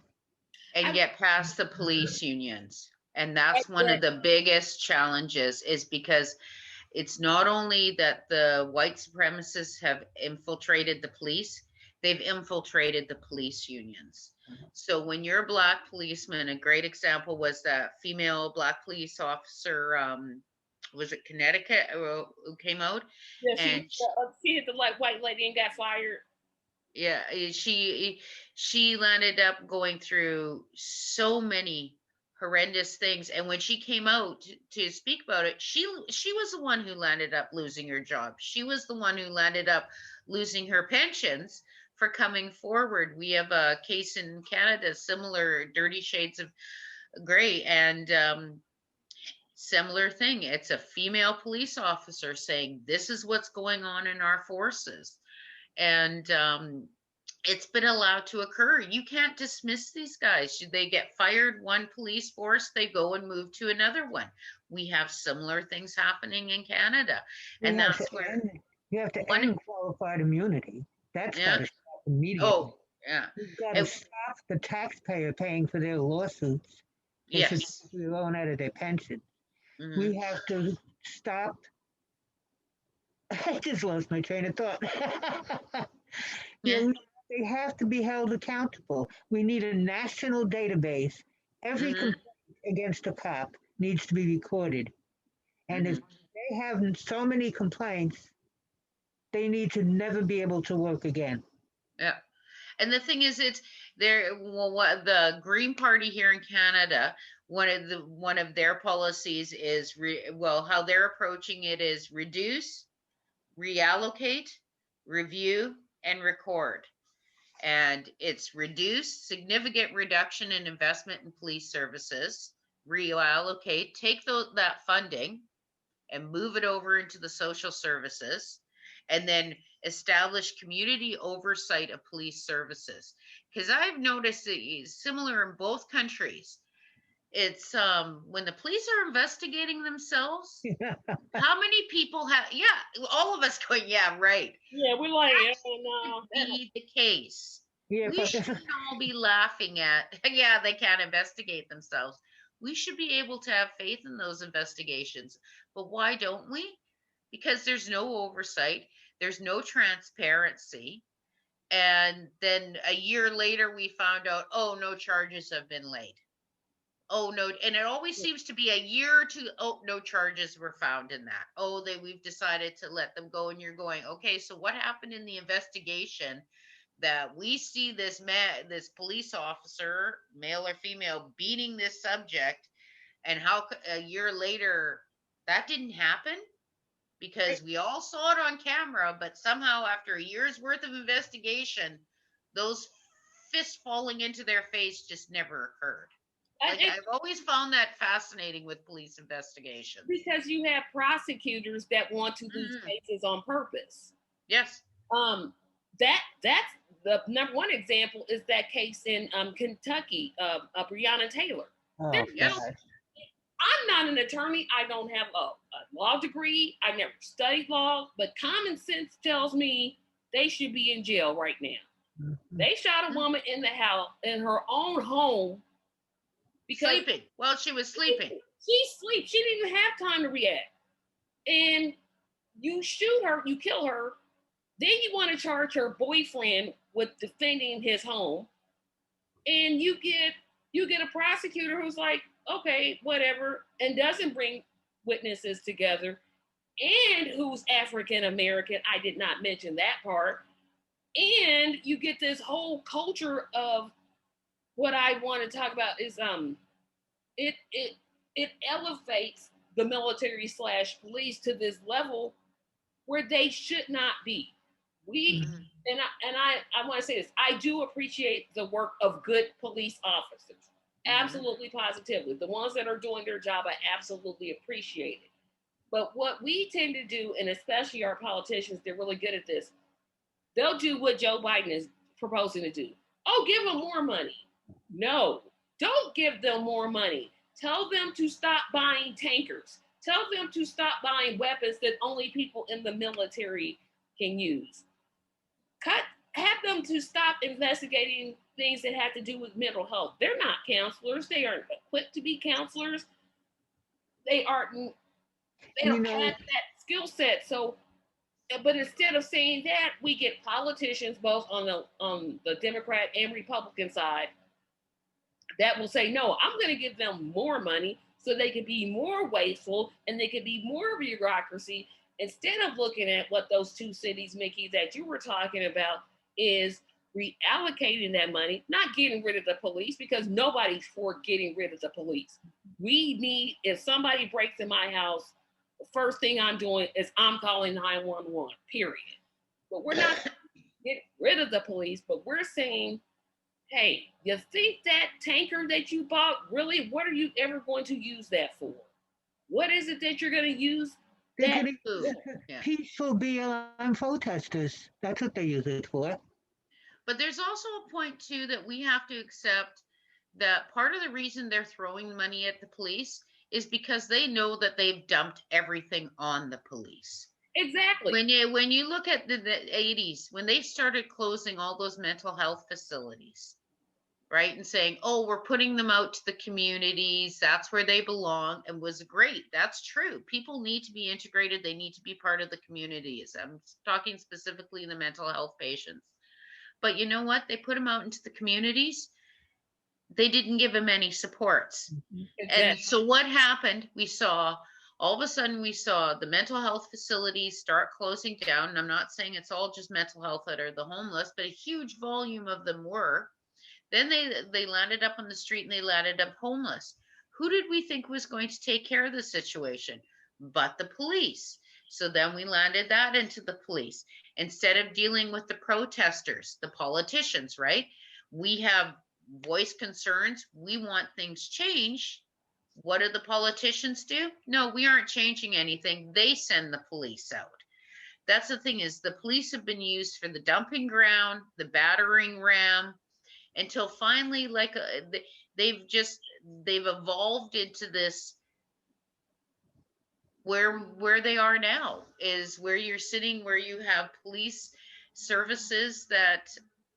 Speaker 3: And get past the police unions. And that's one of the biggest challenges, is because it's not only that the white supremacists have infiltrated the police, they've infiltrated the police unions. So when you're a Black policeman, a great example was that female Black police officer, was it Connecticut, who came out?
Speaker 1: Yeah, she hit the white lady and got fired.
Speaker 3: Yeah, she landed up going through so many horrendous things, and when she came out to speak about it, she was the one who landed up losing her job. She was the one who landed up losing her pensions for coming forward. We have a case in Canada, similar, Dirty Shades of Gray, and similar thing. It's a female police officer saying, this is what's going on in our forces. And it's been allowed to occur. You can't dismiss these guys. Should they get fired one police force, they go and move to another one. We have similar things happening in Canada. And that's where
Speaker 2: you have to end qualified immunity. That's got to stop immediately.
Speaker 3: Oh, yeah.
Speaker 2: You've got to stop the taxpayer paying for their lawsuits. They should be loan out of their pension. Mm-hmm. We have to stop. I just lost my train of thought. They have to be held accountable. We need a national database. Every complaint against a cop needs to be recorded. And if they have so many complaints, they need to never be able to work again.
Speaker 3: Yeah. And the thing is, it's there. Well, what the Green Party here in Canada, one of their policies is how they're approaching it is reduce, reallocate, review, and record. And it's reduce, significant reduction in investment in police services, reallocate, take that funding and move it over into the social services, and then establish community oversight of police services. Because I've noticed it's similar in both countries. It's when the police are investigating themselves, how many people have, all of us going, yeah, right.
Speaker 1: Yeah, we're like,
Speaker 3: be the case. Yeah, we should all be laughing at, they can't investigate themselves. We should be able to have faith in those investigations. But why don't we? Because there's no oversight, there's no transparency. And then a year later, we found out, oh, no charges have been laid. Oh, no. And it always seems to be a year or two. Oh, no charges were found in that. Oh, we've decided to let them go. And you're going, okay, so what happened in the investigation that we see this police officer, male or female, beating this subject, and how a year later that didn't happen? Because we all saw it on camera, but somehow after a year's worth of investigation, those fists falling into their face just never occurred. Like, I've always found that fascinating with police investigations.
Speaker 1: Because you have prosecutors that want to lose cases on purpose.
Speaker 3: Yes.
Speaker 1: That's the number one example is that case in Kentucky, Breonna Taylor.
Speaker 2: Oh,
Speaker 3: Yes.
Speaker 2: God.
Speaker 1: I'm not an attorney. I don't have a law degree. I never studied law, but common sense tells me they should be in jail right now. They shot a woman in the house, in her own home, because
Speaker 3: sleeping. Well, she was sleeping.
Speaker 1: She sleeps. She didn't even have time to react. And you shoot her, you kill her. Then you want to charge her boyfriend with defending his home, and you get a prosecutor who's like, okay, whatever, and doesn't bring witnesses together, and who's African American. I did not mention that part. And you get this whole culture of what I want to talk about is it elevates the military / police to this level where they should not be. And I want to say this. I do appreciate the work of good police officers. Absolutely, positively. The ones that are doing their job, I absolutely appreciate it. But what we tend to do, and especially our politicians, they're really good at this. They'll do what Joe Biden is proposing to do. Oh, give them more money. No, don't give them more money. Tell them to stop buying tankers. Tell them to stop buying weapons that only people in the military can use. Have them to stop investigating things that have to do with mental health. They're not counselors. They aren't equipped to be counselors. They don't have that skill set. So, but instead of saying that, we get politicians both on the Democrat and Republican side that will say, no, I'm going to give them more money so they can be more wasteful and they can be more bureaucracy, instead of looking at what those two cities, Mickey, that you were talking about, is reallocating that money, not getting rid of the police, because nobody's for getting rid of the police. We need, if somebody breaks in my house, the first thing I'm doing is I'm calling 911, period. But we're not getting rid of the police, but we're saying, hey, you think that tanker that you bought, really, what are you ever going to use that for? What is it that you're going to use?
Speaker 2: Peaceful BLM protesters. That's what they use it for.
Speaker 3: But there's also a point, too, that we have to accept that part of the reason they're throwing money at the police is because they know that they've dumped everything on the police.
Speaker 1: Exactly.
Speaker 3: When you look at the 80s, when they started closing all those mental health facilities, right, and saying, oh, we're putting them out to the communities, that's where they belong, and was great. That's true. People need to be integrated. They need to be part of the communities. I'm talking specifically the mental health patients. But you know what? They put them out into the communities. They didn't give them any supports. Exactly. And so what happened? All of a sudden we saw the mental health facilities start closing down. And I'm not saying it's all just mental health that are the homeless, but a huge volume of them were. Then they landed up on the street and they landed up homeless. Who did we think was going to take care of the situation? But the police. So then we landed that into the police. Instead of dealing with the protesters, the politicians, right? We have voice concerns. We want things changed. What do the politicians do? No, we aren't changing anything. They send the police out. That's the thing, is the police have been used for the dumping ground, the battering ram, until finally, they've evolved into this, where they are now is where you're sitting, where you have police services that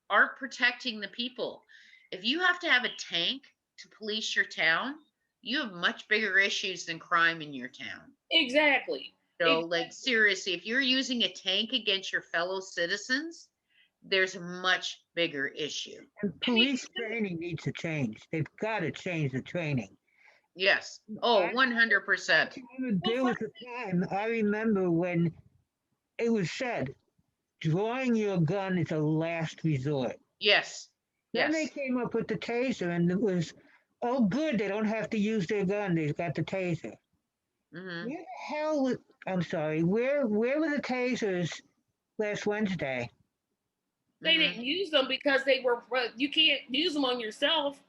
Speaker 3: aren't protecting the people. If you have to have a tank to police your town, you have much bigger issues than crime in your town.
Speaker 1: Exactly.
Speaker 3: So, seriously, if you're using a tank against your fellow citizens, there's a much bigger issue.
Speaker 2: And police training needs to change. They've got to change the training.
Speaker 3: Yes. Oh, 100%.
Speaker 2: There was a time, I remember, when it was said, drawing your gun is a last resort.
Speaker 3: Yes.
Speaker 2: Then they came up with the taser, and it was, oh, good, they don't have to use their gun. They've got the taser.
Speaker 3: Mm-hmm.
Speaker 2: Where the hell, I'm sorry, where were the tasers last Wednesday?
Speaker 1: They didn't use them because you can't use them on yourself.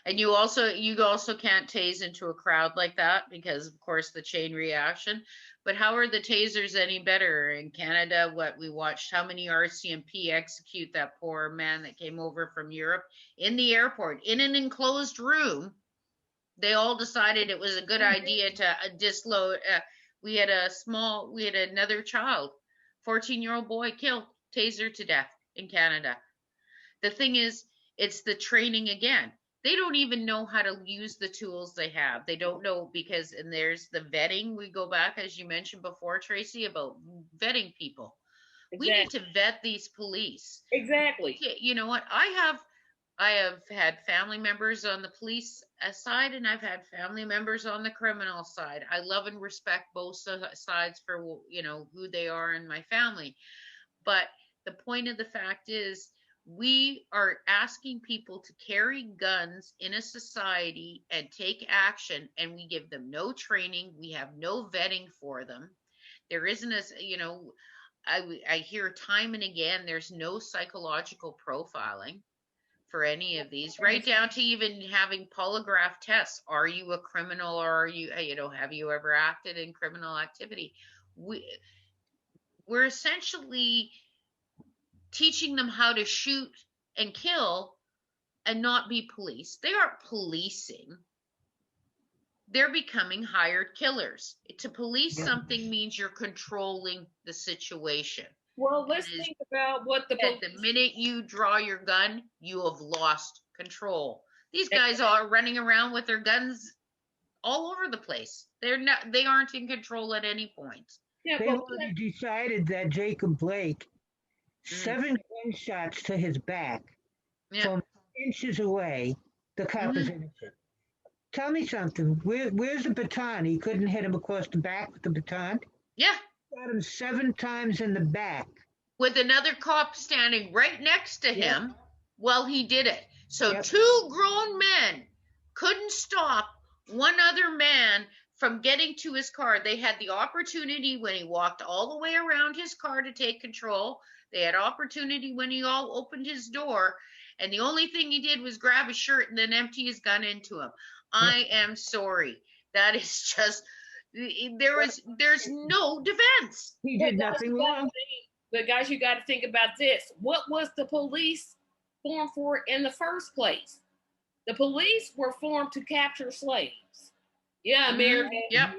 Speaker 3: And you also can't tase into a crowd like that because of course the chain reaction. But how are the tasers any better in Canada? What we watched, how many RCMP execute that poor man that came over from Europe in the airport in an enclosed room. They all decided it was a good idea to disload. We had another child, 14-year-old boy killed, taser to death in Canada. The thing is, it's the training again. They don't even know how to use the tools they have. They don't know because, and there's the vetting. We go back, as you mentioned before, Tracy, about vetting people. We need
Speaker 1: Exactly.
Speaker 3: to vet these police.
Speaker 1: Exactly.
Speaker 3: You know what? I have had family members on the police side, and I've had family members on the criminal side. I love and respect both sides for who they are in my family. But the point of the fact is, we are asking people to carry guns in a society and take action, and we give them no training. We have no vetting for them. There isn't I hear time and again, there's no psychological profiling for any of these, right down to even having polygraph tests. Are you a criminal, or are you, have you ever acted in criminal activity? We're essentially teaching them how to shoot and kill and not be police. They aren't policing. They're becoming hired killers. To police something means you're controlling the situation.
Speaker 1: Well, let's think about what the
Speaker 3: minute you draw your gun, you have lost control. These guys are running around with their guns all over the place. They aren't in control at any point.
Speaker 1: Yeah,
Speaker 2: They've already decided that Jacob Blake, 7 gunshots to his back from inches away, the cop is innocent. Tell me something. Where's the baton? He couldn't hit him across the back with the baton?
Speaker 3: Yeah.
Speaker 2: Got him 7 times in the back.
Speaker 3: With another cop standing right next to him while he did it. So 2 grown men couldn't stop one other man from getting to his car. They had the opportunity when he walked all the way around his car to take control. They had opportunity when he all opened his door, and the only thing he did was grab his shirt and then empty his gun into him. I am sorry. That is just, there's no defense.
Speaker 2: He did nothing wrong.
Speaker 1: But guys, you got to think about this. What was the police formed for in the first place? The police were formed to capture slaves. Yeah, America.
Speaker 3: Yep.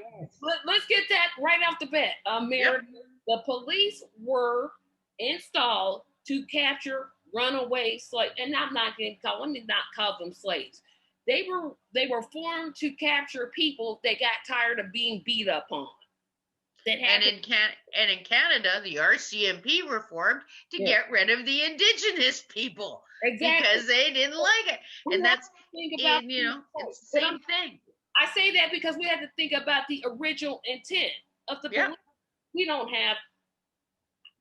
Speaker 1: Let's get that right off the bat. America. Yep. The police were installed to capture runaway slaves, and I'm not going to call. Let me not call them slaves. They were formed to capture people that got tired of being beat up on.
Speaker 3: And in Canada, the RCMP were formed to get rid of the Indigenous people because they didn't like it. And that's, it's the same thing.
Speaker 1: I say that because we have to think about the original intent of the police. We don't have,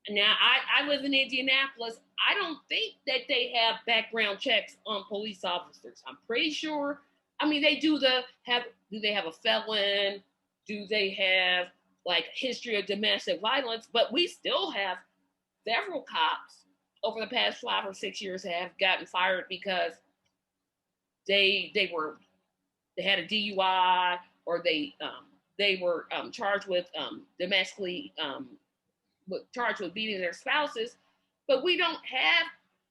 Speaker 1: now I live in Indianapolis. I don't think that they have background checks on police officers. I'm pretty sure. I mean, do they have a felon? Do they have like history of domestic violence? But we still have several cops over the past 5 or 6 years have gotten fired because they had a DUI, or they were charged with charged with beating their spouses. But we don't have,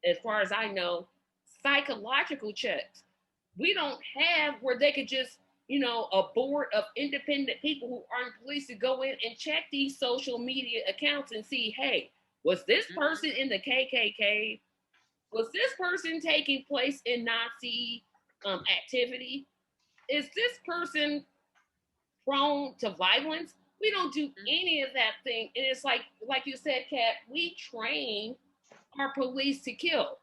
Speaker 1: as far as I know, psychological checks. We don't have where they could just, a board of independent people who aren't police to go in and check these social media accounts and see, hey, was this person in the KKK? Was this person taking place in Nazi activity? Is this person prone to violence? We don't do any of that thing. And it's like you said, Kat, we train our police to kill.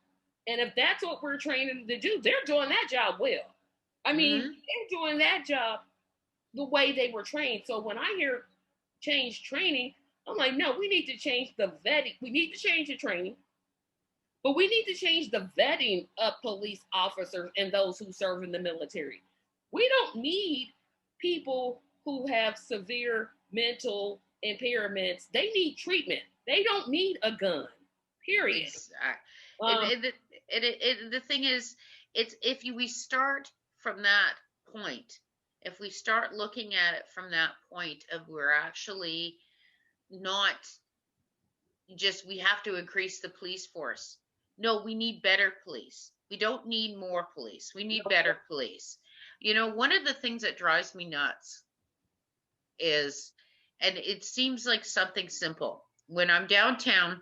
Speaker 1: And if that's what we're training to do, they're doing that job well. I mean, they're doing that job the way they were trained. So when I hear change training, I'm like, no, we need to change the vetting. We need to change the training, but we need to change the vetting of police officers and those who serve in the military. We don't need people who have severe mental impairments. They need treatment. They don't need a gun, period.
Speaker 3: The thing is, we start from that point, if we start looking at it from that point of we're actually not just we have to increase the police force. No, we need better police. We don't need more police. We need better police. You know, one of the things that drives me nuts is, and it seems like something simple. When I'm downtown,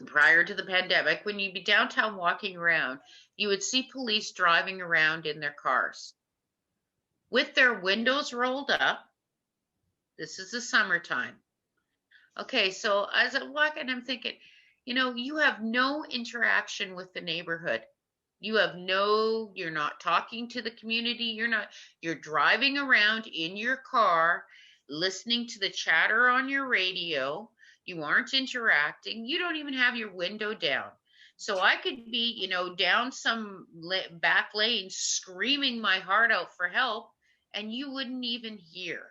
Speaker 3: prior to the pandemic, when you'd be downtown walking around, you would see police driving around in their cars with their windows rolled up. This is the summertime. Okay, so as I'm walking, I'm thinking, you know, you have no interaction with the neighborhood. You're not talking to the community. You're driving around in your car, listening to the chatter on your radio. You aren't interacting. You don't even have your window down. So I could be, you know, down some back lane screaming my heart out for help, and you wouldn't even hear.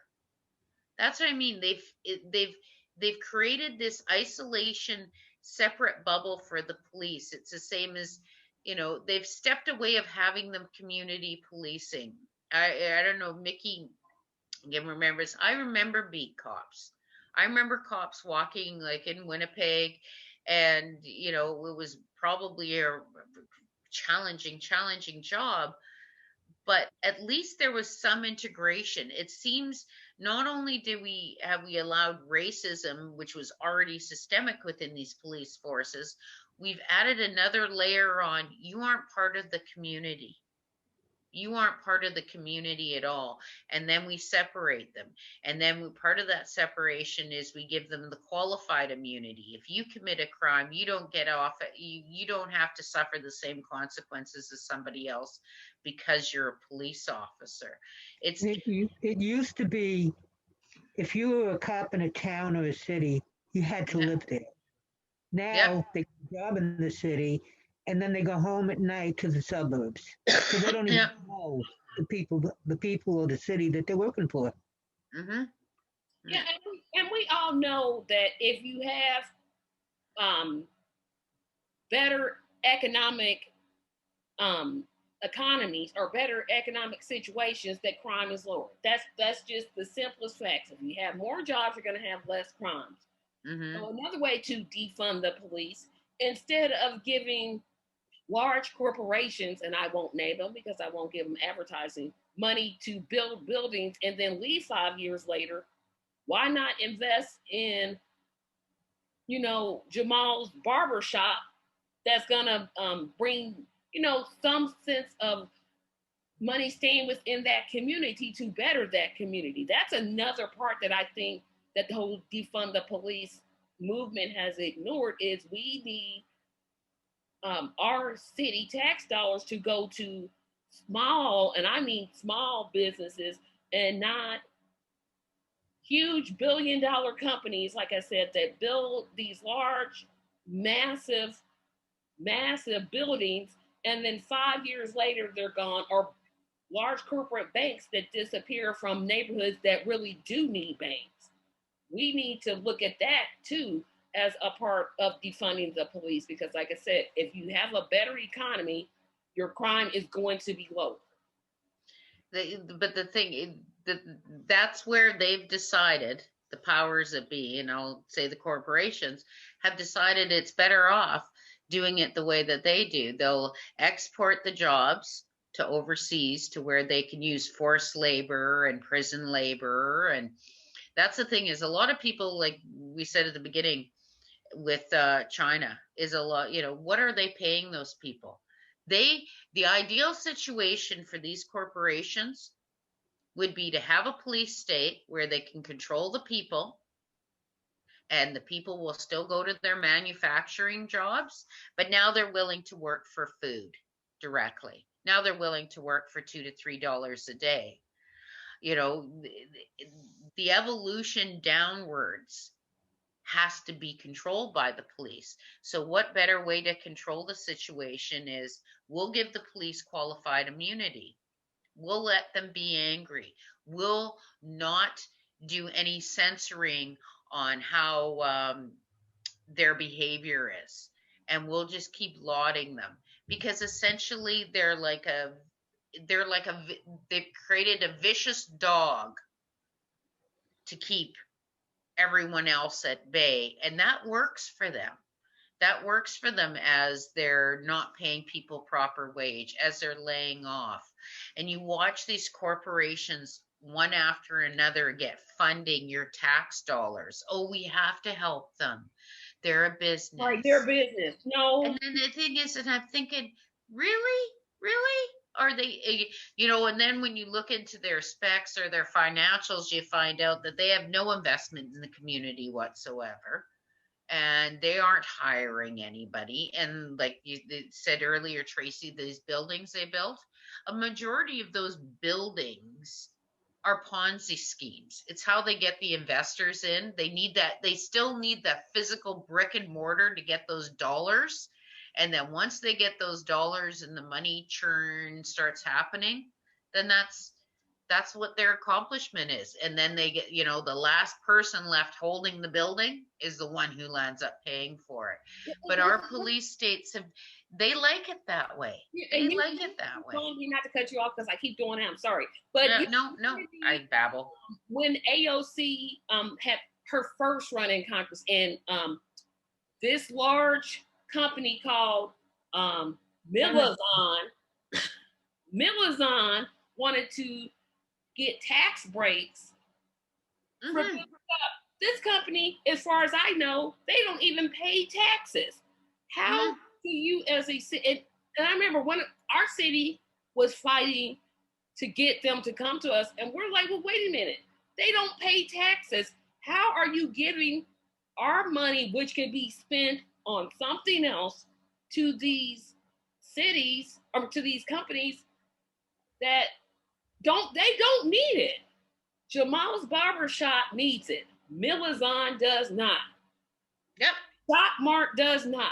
Speaker 3: That's what I mean. They've created this isolation, separate bubble for the police. It's the same as, you know, they've stepped away of having them community policing. I don't know, Mickey again remembers. I remember beat cops. I remember cops walking like in Winnipeg, and you know, it was probably a challenging job, but at least there was some integration. It seems not only did we allowed racism, which was already systemic within these police forces, we've added another layer on. You aren't part of the community. You aren't part of the community at all. And then we separate them. And then part of that separation is we give them the qualified immunity. If you commit a crime, you don't get off, you don't have to suffer the same consequences as somebody else because you're a police officer.
Speaker 2: It used to be if you were a cop in a town or a city, you had to live there. Now they get a job in the city, and then they go home at night to the suburbs. So they don't even know the people of the city that they're working for.
Speaker 3: Mm-hmm.
Speaker 1: Yeah, and we all know that if you have better economic economies or better economic situations, that crime is lower. That's just the simplest facts. If you have more jobs, you're going to have less crimes.
Speaker 3: Mm-hmm.
Speaker 1: So another way to defund the police, instead of giving large corporations, and I won't name them because I won't give them advertising, money to build buildings and then leave 5 years later, why not invest in, you know, Jamal's barber shop that's gonna bring, you know, some sense of money staying within that community to better that community. That's another part that I think that the whole defund the police movement has ignored is we need our city tax dollars to go to small, and I mean small businesses, and not huge billion-dollar companies, like I said, that build these large, massive buildings, and then 5 years later they're gone, or large corporate banks that disappear from neighborhoods that really do need banks. We need to look at that too as a part of defunding the police, because like I said, if you have a better economy, your crime is going to be lower.
Speaker 3: But the thing, that's where they've decided, the powers that be, and I'll say the corporations, have decided it's better off doing it the way that they do. They'll export the jobs to overseas to where they can use forced labor and prison labor. And that's the thing, is a lot of people, like we said at the beginning with China, is a lot, you know, what are they paying those people? The ideal situation for these corporations would be to have a police state where they can control the people, and the people will still go to their manufacturing jobs, but now they're willing to work for food directly. Now they're willing to work for $2 to $3 a day. You know, the evolution downwards has to be controlled by the police. So what better way to control the situation is we'll give the police qualified immunity. We'll let them be angry. We'll not do any censoring on how their behavior is. And we'll just keep lauding them, because essentially they're like they're like they've created a vicious dog to keep everyone else at bay, and that works for them. That works for them as they're not paying people proper wage, as they're laying off. And you watch these corporations one after another get funding your tax dollars. Oh, we have to help them. They're a business.
Speaker 1: Right, their business. No.
Speaker 3: And then the thing is, and I'm thinking, really? Really? Are they, and then when you look into their specs or their financials, you find out that they have no investment in the community whatsoever. And they aren't hiring anybody. And like you said earlier, Tracy, these buildings they built, a majority of those buildings are Ponzi schemes. It's how they get the investors in. They still need that physical brick and mortar to get those dollars. And then once they get those dollars and the money churn starts happening, then that's what their accomplishment is. And then they get, the last person left holding the building is the one who lands up paying for it. But our police states they like it that way. They like it that way.
Speaker 1: Not to cut you off because I keep doing it. I'm sorry. But
Speaker 3: no, I babble.
Speaker 1: When AOC had her first run in Congress, and this large company called Milazon wanted to get tax breaks.
Speaker 3: Mm-hmm.
Speaker 1: This company, as far as I know, they don't even pay taxes. How do you, as a city, and I remember our city was fighting to get them to come to us, and we're like, well, wait a minute, they don't pay taxes. How are you giving our money, which can be spent on something else, to these cities or to these companies that don't need it? Jamal's Barbershop needs it. Milazon does not.
Speaker 3: Yep.
Speaker 1: Doc Mart does not.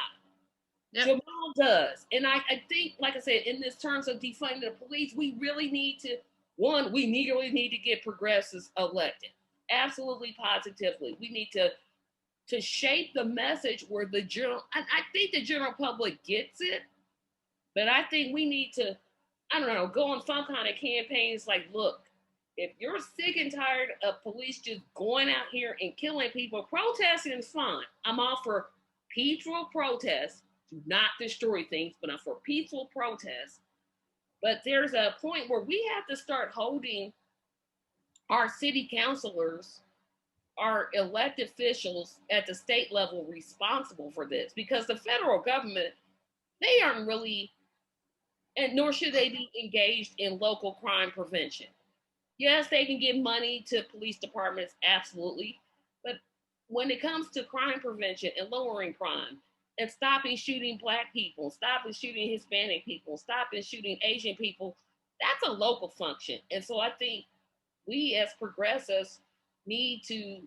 Speaker 3: Yep.
Speaker 1: Jamal does. And I think, like I said, in this terms of defunding the police, we really need to, we really need to get progressives elected. Absolutely, positively. We need to shape the message where I think the general public gets it, but I think we need to, I don't know, go on some kind of campaigns like, look, if you're sick and tired of police just going out here and killing people, protesting is fine. I'm all for peaceful protests, do not destroy things, but I'm for peaceful protests. But there's a point where we have to start holding our city councilors, our elected officials at the state level responsible for this, because the federal government, they aren't really, and nor should they be engaged in local crime prevention. Yes, they can give money to police departments, absolutely. But when it comes to crime prevention and lowering crime and stopping shooting Black people, stopping shooting Hispanic people, stopping shooting Asian people, that's a local function. And so I think we as progressives need to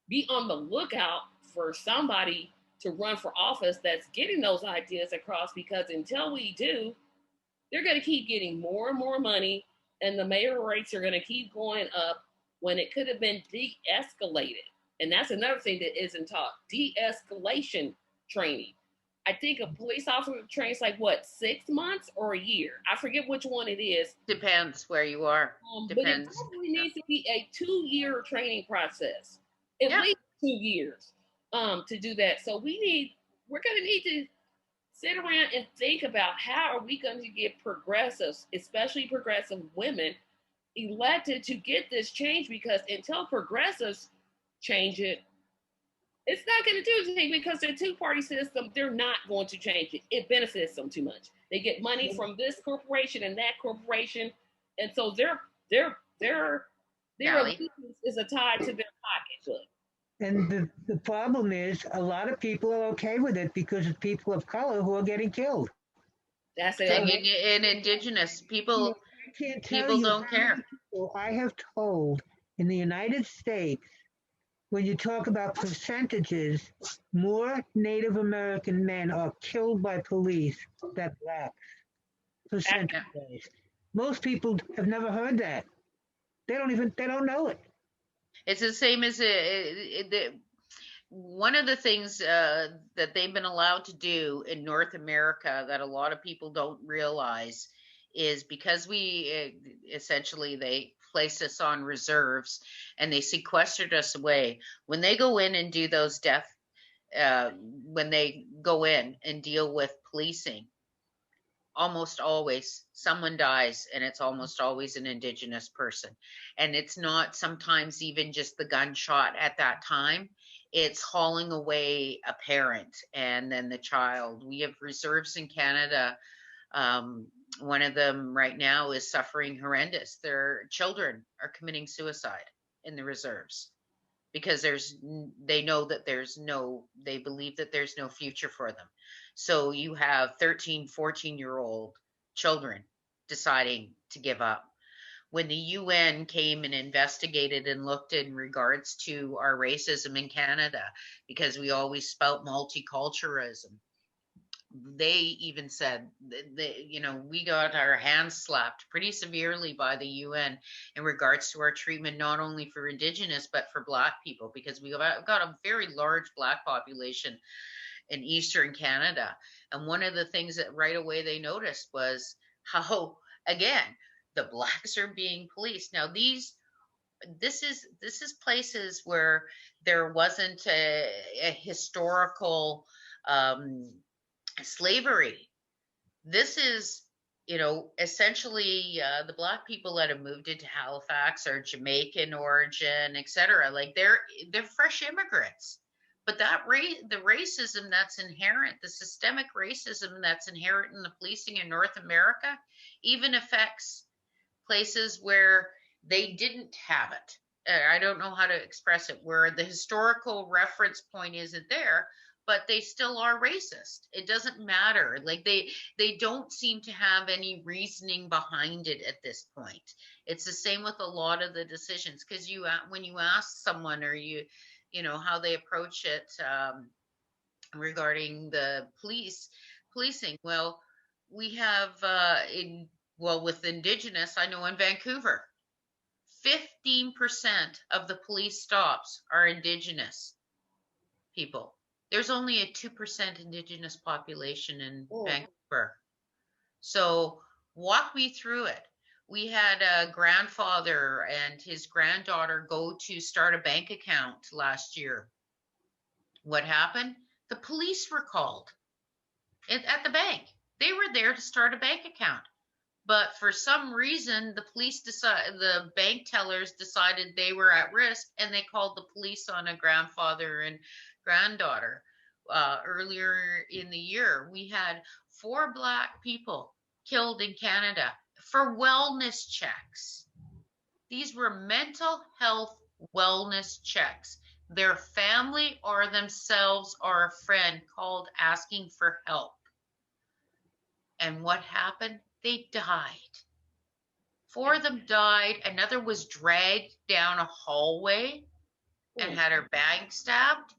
Speaker 1: be on the lookout for somebody to run for office that's getting those ideas across, because until we do, they're going to keep getting more and more money, and the mayor rates are going to keep going up when it could have been de-escalated. And that's another thing that isn't taught, de-escalation training. I think a police officer trains like 6 months or a year. I forget which one it is.
Speaker 3: Depends where you are. Depends.
Speaker 1: But it probably needs to be a 2-year training process, at least 2 years, to do that. So we're going to need to sit around and think about how are we going to get progressives, especially progressive women, elected to get this change, because until progressives change it, it's not going to do anything, because the two-party system, they're not going to change it. It benefits them too much. They get money from this corporation and that corporation, and so their allegiance is a tie to their pocketbook.
Speaker 2: And the problem is, a lot of people are okay with it because it's people of color who are getting killed.
Speaker 1: That's it.
Speaker 3: And indigenous people, people don't care.
Speaker 2: I have told in the United States, when you talk about percentages, more Native American men are killed by police than Blacks. Percentage-wise. Most people have never heard that. They don't know it.
Speaker 3: It's the same as one of the things that they've been allowed to do in North America that a lot of people don't realize is because we essentially they placed us on reserves and they sequestered us away. When they go in and do those when they go in and deal with policing, almost always someone dies, and it's almost always an Indigenous person. And it's not sometimes even just the gunshot at that time, it's hauling away a parent and then the child. We have reserves in Canada. One of them right now is suffering horrendous. Their children are committing suicide in the reserves because they know that they believe that there's no future for them. So you have 13, 14-year-old children deciding to give up. When the UN came and investigated and looked in regards to our racism in Canada, because we always spout multiculturalism, they even said that, we got our hands slapped pretty severely by the UN in regards to our treatment, not only for Indigenous, but for Black people, because we've got a very large Black population in Eastern Canada. And one of the things that right away they noticed was how, again, the Blacks are being policed. Now, this is places where there wasn't a historical slavery. This is, essentially the Black people that have moved into Halifax are Jamaican origin, etc. Like they're fresh immigrants. But the racism that's inherent, the systemic racism that's inherent in the policing in North America, even affects places where they didn't have it. I don't know how to express it, where the historical reference point isn't there, but they still are racist. It doesn't matter. Like they don't seem to have any reasoning behind it at this point. It's the same with a lot of the decisions, because when you ask someone, or how they approach it regarding the policing. Well, we have with Indigenous, I know in Vancouver, 15% of the police stops are Indigenous people. There's only a 2% Indigenous population in Vancouver. So walk me through it. We had a grandfather and his granddaughter go to start a bank account last year. What happened? The police were called at the bank. They were there to start a bank account. But for some reason, the bank tellers decided they were at risk, and they called the police on a grandfather and granddaughter. Earlier in the year, we had 4 Black people killed in Canada for wellness checks. These were mental health wellness checks. Their family or themselves or a friend called asking for help. And what happened? They died. 4 of them died. Another was dragged down a hallway and had her bag stabbed.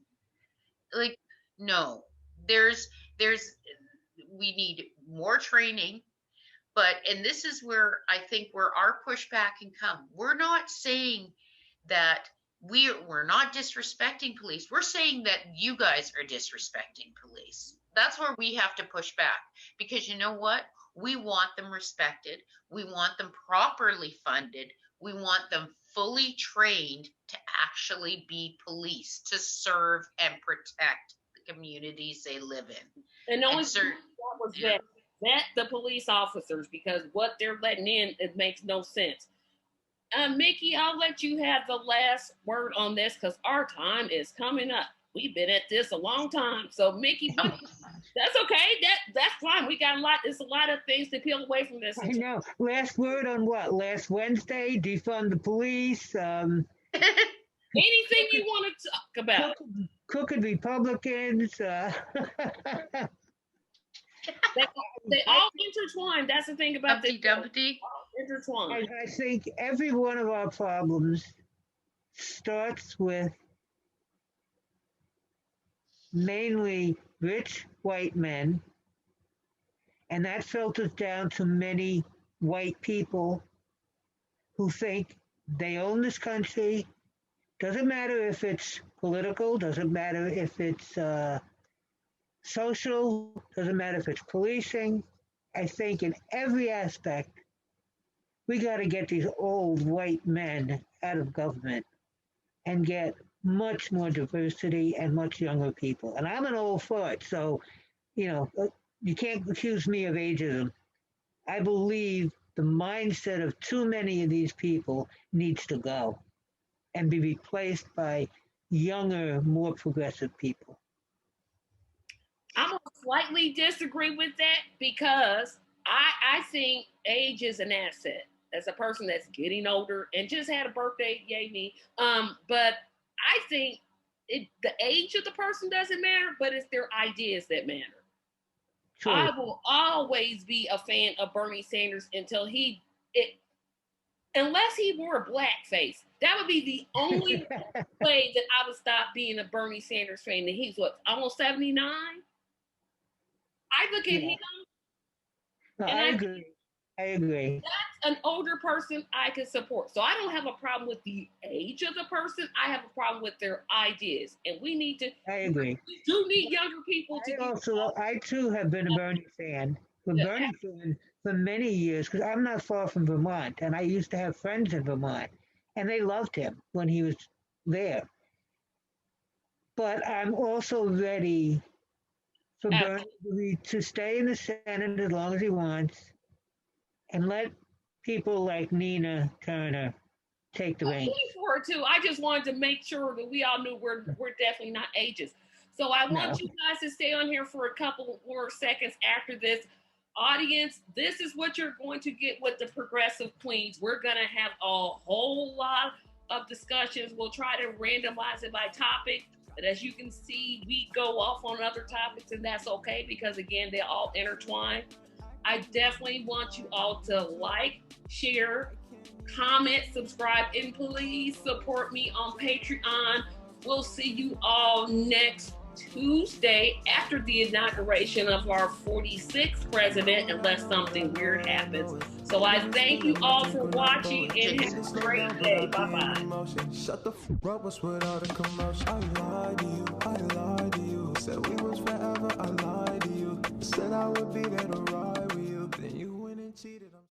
Speaker 3: Like, no, we need more training. And this is where I think where our pushback can come. We're not saying that we're not disrespecting police. We're saying that you guys are disrespecting police. That's where we have to push back, because you know what? We want them respected. We want them properly funded. We want them fully trained to actually be police, to serve and protect the communities they live in.
Speaker 1: And only that was vet the police officers, because what they're letting in, it makes no sense. Mickey, I'll let you have the last word on this, because our time is coming up. We've been at this a long time. So Mickey, that's okay. That's fine. We got there's a lot of things to peel away from this.
Speaker 2: I know. Last word on what? Last Wednesday, defund the police.
Speaker 1: Anything you want to talk about?
Speaker 2: Crooked Republicans.
Speaker 1: They all intertwine. That's the thing about
Speaker 3: the Dumpty.
Speaker 1: Intertwined.
Speaker 2: I think every one of our problems starts with mainly rich white men, and that filters down to many white people who think they own this country. Doesn't matter if it's political, doesn't matter if it's social, doesn't matter if it's policing. I think in every aspect, we got to get these old white men out of government and get much more diversity and much younger people. And I'm an old fart, so you can't accuse me of ageism. I believe the mindset of too many of these people needs to go and be replaced by younger, more progressive people.
Speaker 1: I'm gonna slightly disagree with that because I think age is an asset. As a person that's getting older and just had a birthday, yay me. But I think the age of the person doesn't matter, but it's their ideas that matter.
Speaker 2: True.
Speaker 1: I will always be a fan of Bernie Sanders until unless he wore a blackface. That would be the only way that I would stop being a Bernie Sanders fan. And he's what, almost 79? I look at him.
Speaker 2: No, I agree.
Speaker 1: That's an older person I can support. So I don't have a problem with the age of the person. I have a problem with their ideas. And we need to.
Speaker 2: I agree.
Speaker 1: We do need younger people to.
Speaker 2: I too have been a Bernie fan. Bernie fan for many years because I'm not far from Vermont, and I used to have friends in Vermont, and they loved him when he was there. But I'm also ready for Bernie to stay in the Senate as long as he wants, and let people like Nina Turner take the reins.
Speaker 1: For it too. I just wanted to make sure that we all knew we're definitely not ageist. So I want you guys to stay on here for a couple more seconds after this. Audience, this is what you're going to get with the Progressive Queens. We're going to have a whole lot of discussions. We'll try to randomize it by topic. But as you can see, we go off on other topics, and that's okay because, again, they're all intertwined. I definitely want you all to like, share, comment, subscribe, and please support me on Patreon. We'll see you all next Tuesday after the inauguration of our 46th president, unless something weird happens. So I thank you all for watching and have a great day. Bye-bye. Shut the f*** up, what's with all the commotion? I lied to you,